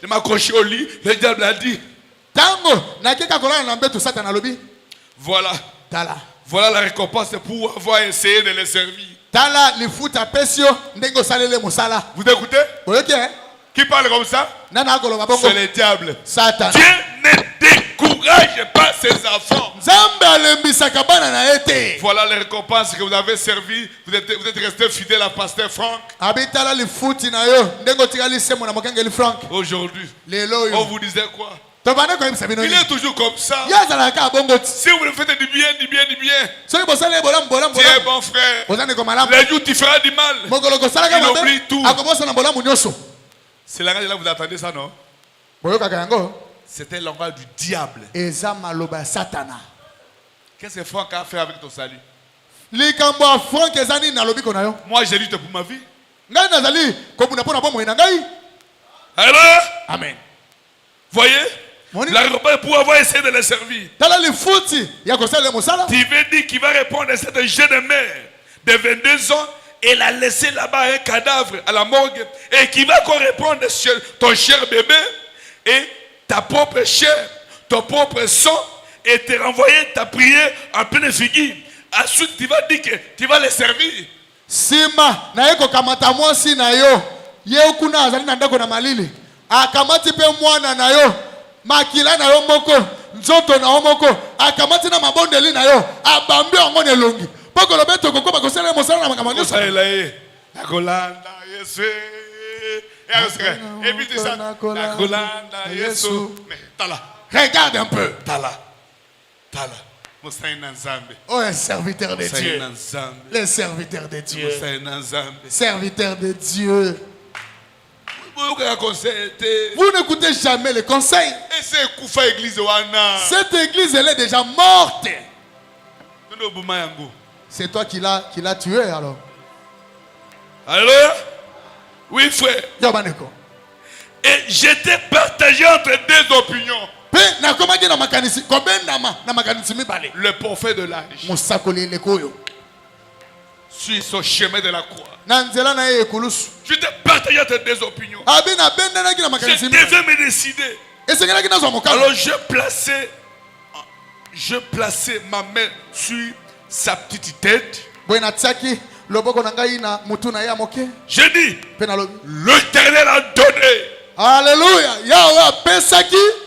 B: m'accrocher au lit, le diable a dit, voilà la récompense pour avoir essayé de les servir. Vous écoutez? Qui parle comme ça? C'est le diable. Dieu ne décourage pas ses enfants. Voilà les récompenses que vous avez servi. Vous êtes resté fidèle à Pasteur Franck. Aujourd'hui, on vous disait quoi? Il est toujours comme ça. Si vous le faites du bien, du bien, du bien, tu es bon frère. Les jours tu feras du mal, il oublie tout. C'est là que vous attendez ça, non? C'était le langage du diable. Qu'est-ce que Franck a fait avec ton salut? Moi j'ai lutte pour ma vie. Alors? Amen. Voyez? La récompense pour avoir essayé de les servir. Tu veux dire qu'il va répondre à cette jeune mère de 22 ans et la laisser là-bas un cadavre à la morgue et qui va encore répondre sur ton cher bébé et ta propre chair, ton propre sang et te renvoyer ta prière en pleine figure. Ensuite tu vas dire que tu vas les servir. Sima na yeko kamata mwasi na yo ye kuna azali na ndako na malili akamati pe mwana na yo makila na yo moko nzoto na yo moko akamati na mabondeli na yo abambi ongo ne longi poko lobeto koko bakosela mosala na makamanya ça elaye akolanda yesu et puis tu ça akolanda yesu mais tala regarde un peu tala oh, un serviteur de Dieu. Les serviteurs de Dieu. Serviteur de Dieu. Vous n'écoutez jamais les conseils. Cette église, elle est déjà morte. C'est toi qui l'as tué alors. Alors? Oui, frère. Et j'étais partagé entre deux opinions. Le prophète de l'âge sur son chemin de la croix. Je t'ai partagé entre deux opinions. Je devais me décider. Alors je plaçais ma main sur sa petite tête. J'ai dit, l'Éternel a donné. Alléluia.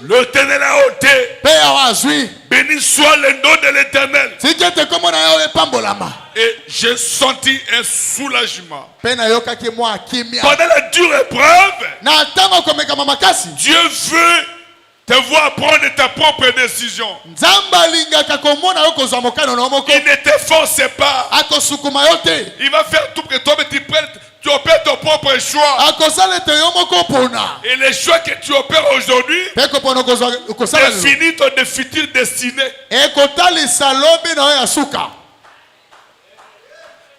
B: L'Éternel a ôté. Béni soit le nom de l'Éternel. Et j'ai senti un soulagement. Pendant la dure épreuve, Dieu veut te voir prendre ta propre décision. Il ne te force pas. Il va faire tout que toi tu prennes. Tu opères ton propre choix. Et les choix que tu opères aujourd'hui, définit ton futur destiné.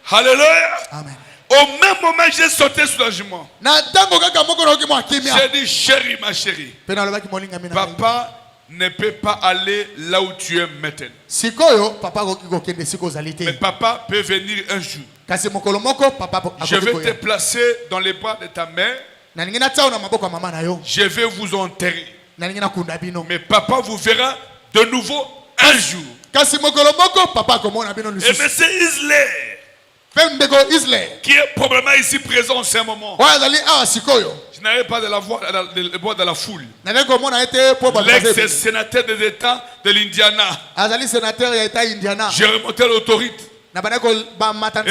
B: Alléluia. Amen. Au même moment, j'ai sauté soulagement. J'ai dit, chérie, ma chérie, papa ne peut pas aller là où tu es maintenant. Mais papa peut venir un jour. Je vais te placer dans les bras de ta mère. Je vais vous enterrer. Mais papa vous verra de nouveau un jour. Et monsieur Isler, qui est probablement ici présent en ce moment, je n'avais pas de la voix dans la foule. L'ex-sénateur des États de l'Indiana. J'ai remonté l'autorité. Et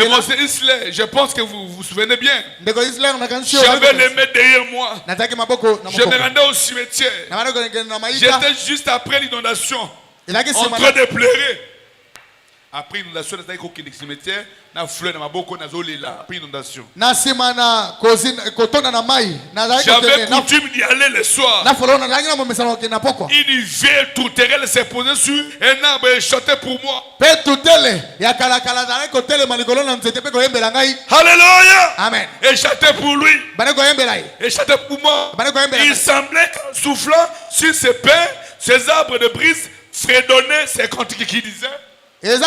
B: monsieur Isler, je pense que vous vous souvenez bien. J'avais les mains derrière moi. Je me rendais au cimetière. J'étais juste après l'inondation, en train de pleurer. Après l'inondation, après inondation. J'avais coutume d'y aller le soir. Une vieille tourterelle s'est posée sur un arbre et chantait pour moi. Alléluia. Amen. Et chantait pour lui. Et chantait pour moi. Il semblait qu'en soufflant sur ses pins, ses arbres de brise fredonnaient ses cantiques qui disaient. Il y a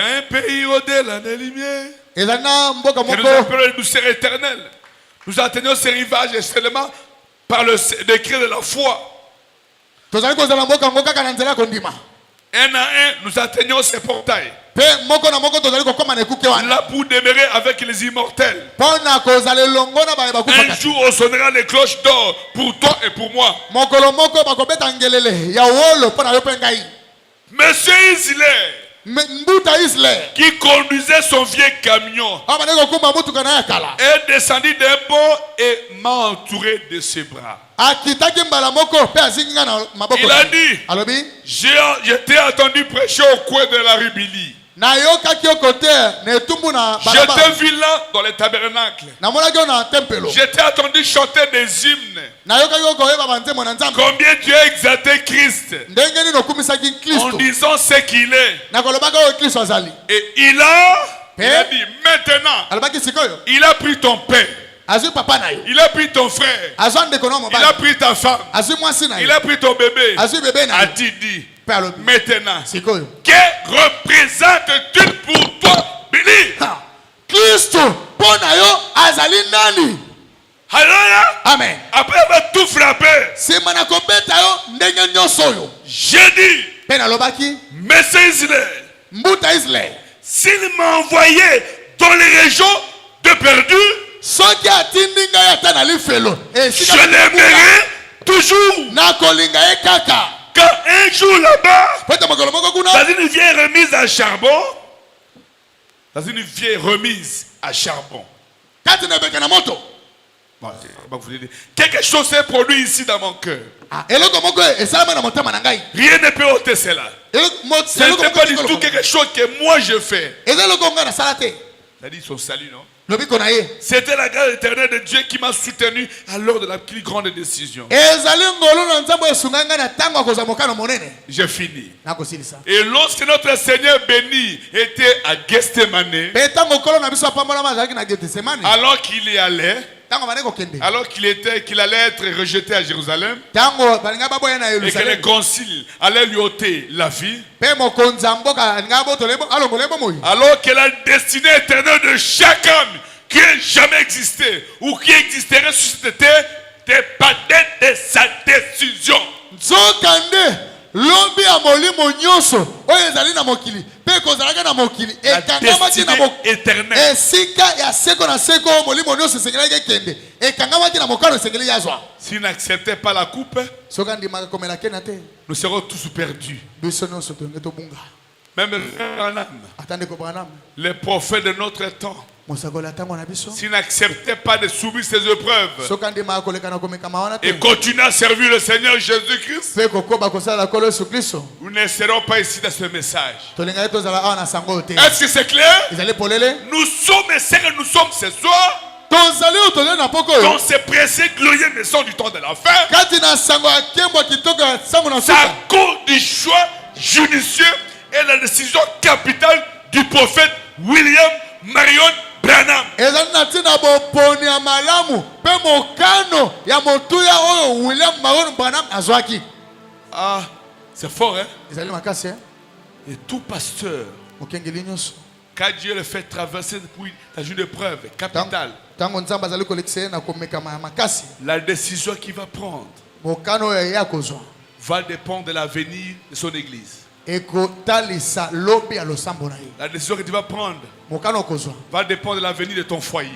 B: un pays au-delà des lumières. Et nous appelons le douceur éternel. Nous atteignons ces rivages seulement par le décret de la foi. Un à un, nous atteignons ces portails. Là pour demeurer avec les immortels. Un jour on sonnera les cloches d'or pour toi et pour moi. Monsieur Isler, qui conduisait son vieux camion, est descendu d'un bord et m'a entouré de ses bras. Il a dit, je t'ai attendu prêcher au coin de la Ribili. Je t'ai vu là dans les tabernacles. Je t'ai attendu chanter des hymnes. Combien tu as exalté Christ en disant ce qu'il est. Et il a dit maintenant, il a pris ton père. Il a pris ton frère. Il a pris ta femme. Il a pris ton bébé. A-t-il dit maintenant, que représente-t-il pour toi, Billy?
D: Christ,
B: Alléluia.
D: Amen.
B: Après avoir tout frappé, j'ai dit, Monsieur Isler, s'il m'a envoyé dans les régions de perdu, je l'aimerai toujours. Quand un jour là-bas, dans une vieille remise à charbon, quelque chose s'est produit ici dans mon cœur. Rien ne peut ôter cela. Ce n'est pas du tout quelque chose que moi je fais. C'est-à-dire son salut, non? C'était la grâce éternelle de Dieu qui m'a soutenu à l'heure de la plus grande décision. J'ai fini. Et lorsque notre Seigneur béni était à Gethsemane, alors qu'il y allait, qu'il allait être rejeté à Jérusalem, et que les conciles allaient lui ôter la vie, alors que la destinée éternelle de chaque homme qui n'a jamais existé ou qui existerait sur cette terre dépendait de sa décision.
D: Lobi amolimo nyonso oyo ezali na mokili pe kozalaka na mokili ekangamaki na
B: éternel
D: esika ya seko na seko molimo nyonso esengelaki ekende ekangamaki na mokano esengeli yazwa.
B: S'il n'acceptait pas la coupe,
D: soki andimaka komela kena te,
B: nous serons tous perdus.
D: biso nyonso tolenge tobunga.
B: Même les prophètes de notre temps, s'ils n'acceptaient pas de subir ces épreuves et continuer à servir le Seigneur Jésus-Christ, nous ne serons pas ici dans ce message. Est-ce que c'est clair? Nous sommes et c'est que nous sommes ce soir dans ces précieux glorieux maisons du temps de la fin. C'est à cause du choix judicieux et la décision capitale du prophète William Marion
A: Branham. Ah, c'est fort, hein? Et tout pasteur, quand Dieu le fait traverser dans une épreuve capitale, la décision qu'il va prendre va dépendre de l'avenir de son église. La décision que tu vas prendre va dépendre de l'avenir de ton foyer.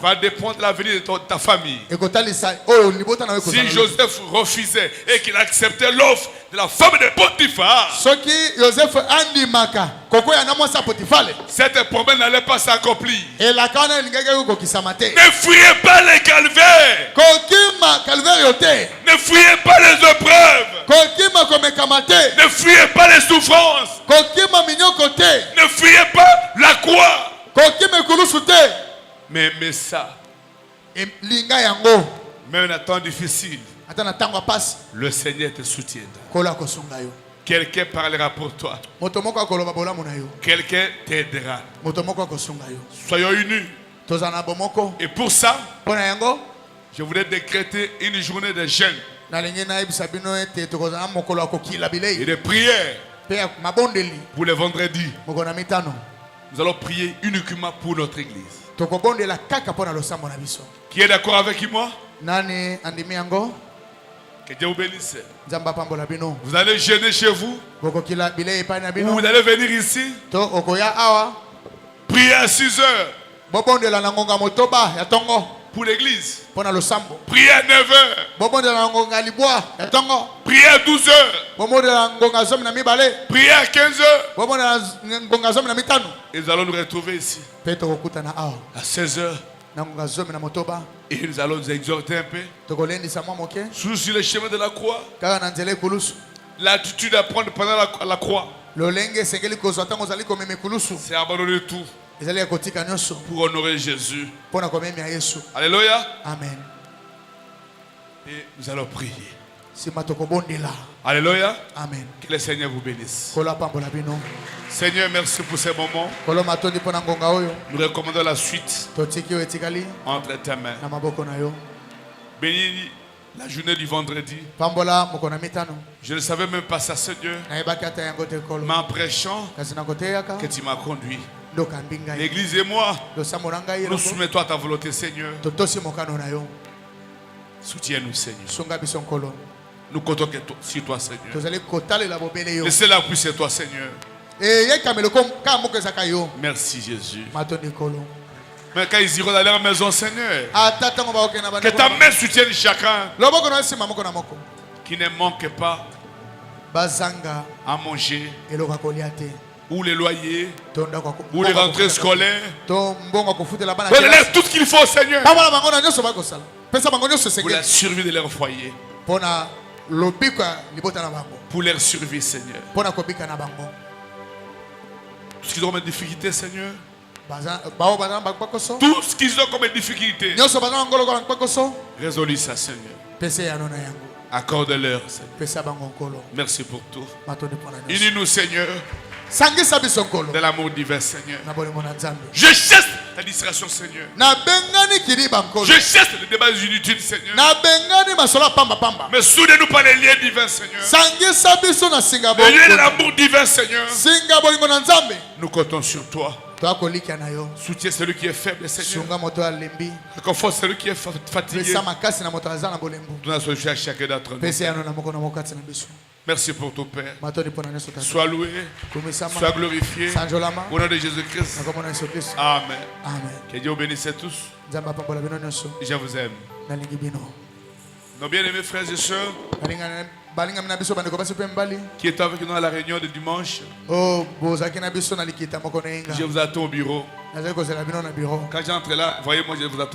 A: Va dépendre de l'avenir de ta famille. Si Joseph refusait et qu'il acceptait l'offre de la femme de Potiphar, cette promesse n'allait pas s'accomplir. Ne fuyez pas les calvaires. Ne fuyez pas les épreuves. Ne fuyez pas les souffrances. Ne fuyez pas la croix. Mais ça, même en temps difficile, le Seigneur te soutiendra. Quelqu'un parlera pour toi. Quelqu'un t'aidera. Soyons unis. Et pour ça, je voudrais décréter une journée de jeûne et de prière pour le vendredi. Nous allons prier uniquement pour notre église. Qui est d'accord avec moi? Que Dieu vous bénisse. Vous allez jeûner chez vous. Ou vous allez venir ici. Prier à 6 heures. Pour l'église. Priez à 9 heures. Priez à 12 heures. Priez à 15 heures. Et nous allons nous retrouver ici à 16 heures. Et nous allons nous exhorter un peu sur le chemin de la croix. L'attitude à prendre pendant la croix, c'est abandonner tout pour honorer Jésus. Alléluia.
C: Amen.
A: Et nous allons prier. Alléluia.
C: Amen.
A: Que le Seigneur vous bénisse. Seigneur, merci pour ces moments. Nous recommandons la suite entre tes mains. Bénis la journée du vendredi. Je ne savais même pas ça, Seigneur. Mais en prêchant que tu m'as conduit. L'église et moi, nous soumettons à ta volonté, Seigneur. Soutiens-nous, Seigneur. Nous comptons sur toi, Seigneur. Laissez la pluie sur toi, Seigneur. Merci, Jésus. Mais quand ils iront dans leur maison, Seigneur, que ta main soutienne chacun. Qui ne manque pas à manger, ou les loyers, ou les rentrées scolaires. Donne-leur tout ce qu'il faut, Seigneur, pour la survie de leur foyer. Pour leur survie, Seigneur. Tout ce qu'ils ont comme difficulté, Seigneur. Tout ce qu'ils ont comme difficulté, résolue ça, Seigneur. Accorde-leur, Seigneur. Merci pour tout. Unis-nous, Seigneur, de l'amour divin, Seigneur. Je chasse la distraction, Seigneur. Je chasse le débat inutile, Seigneur. Mais soudez-nous par les liens divins, Seigneur. Les liens de l'amour divin, Seigneur. Nous comptons sur toi. Soutiens celui qui est faible, Seigneur. Réconforte celui qui est fatigué. Donne la solution à chacun d'entre nous. Merci pour ton Père. Sois loué, sois glorifié. Au nom de Jésus-Christ. Amen. Que Dieu vous bénisse tous. Je vous aime. Nos bien-aimés frères et sœurs qui est avec nous à la réunion de dimanche, je vous attends au bureau. Quand j'entre là, voyez-moi, je vous attends.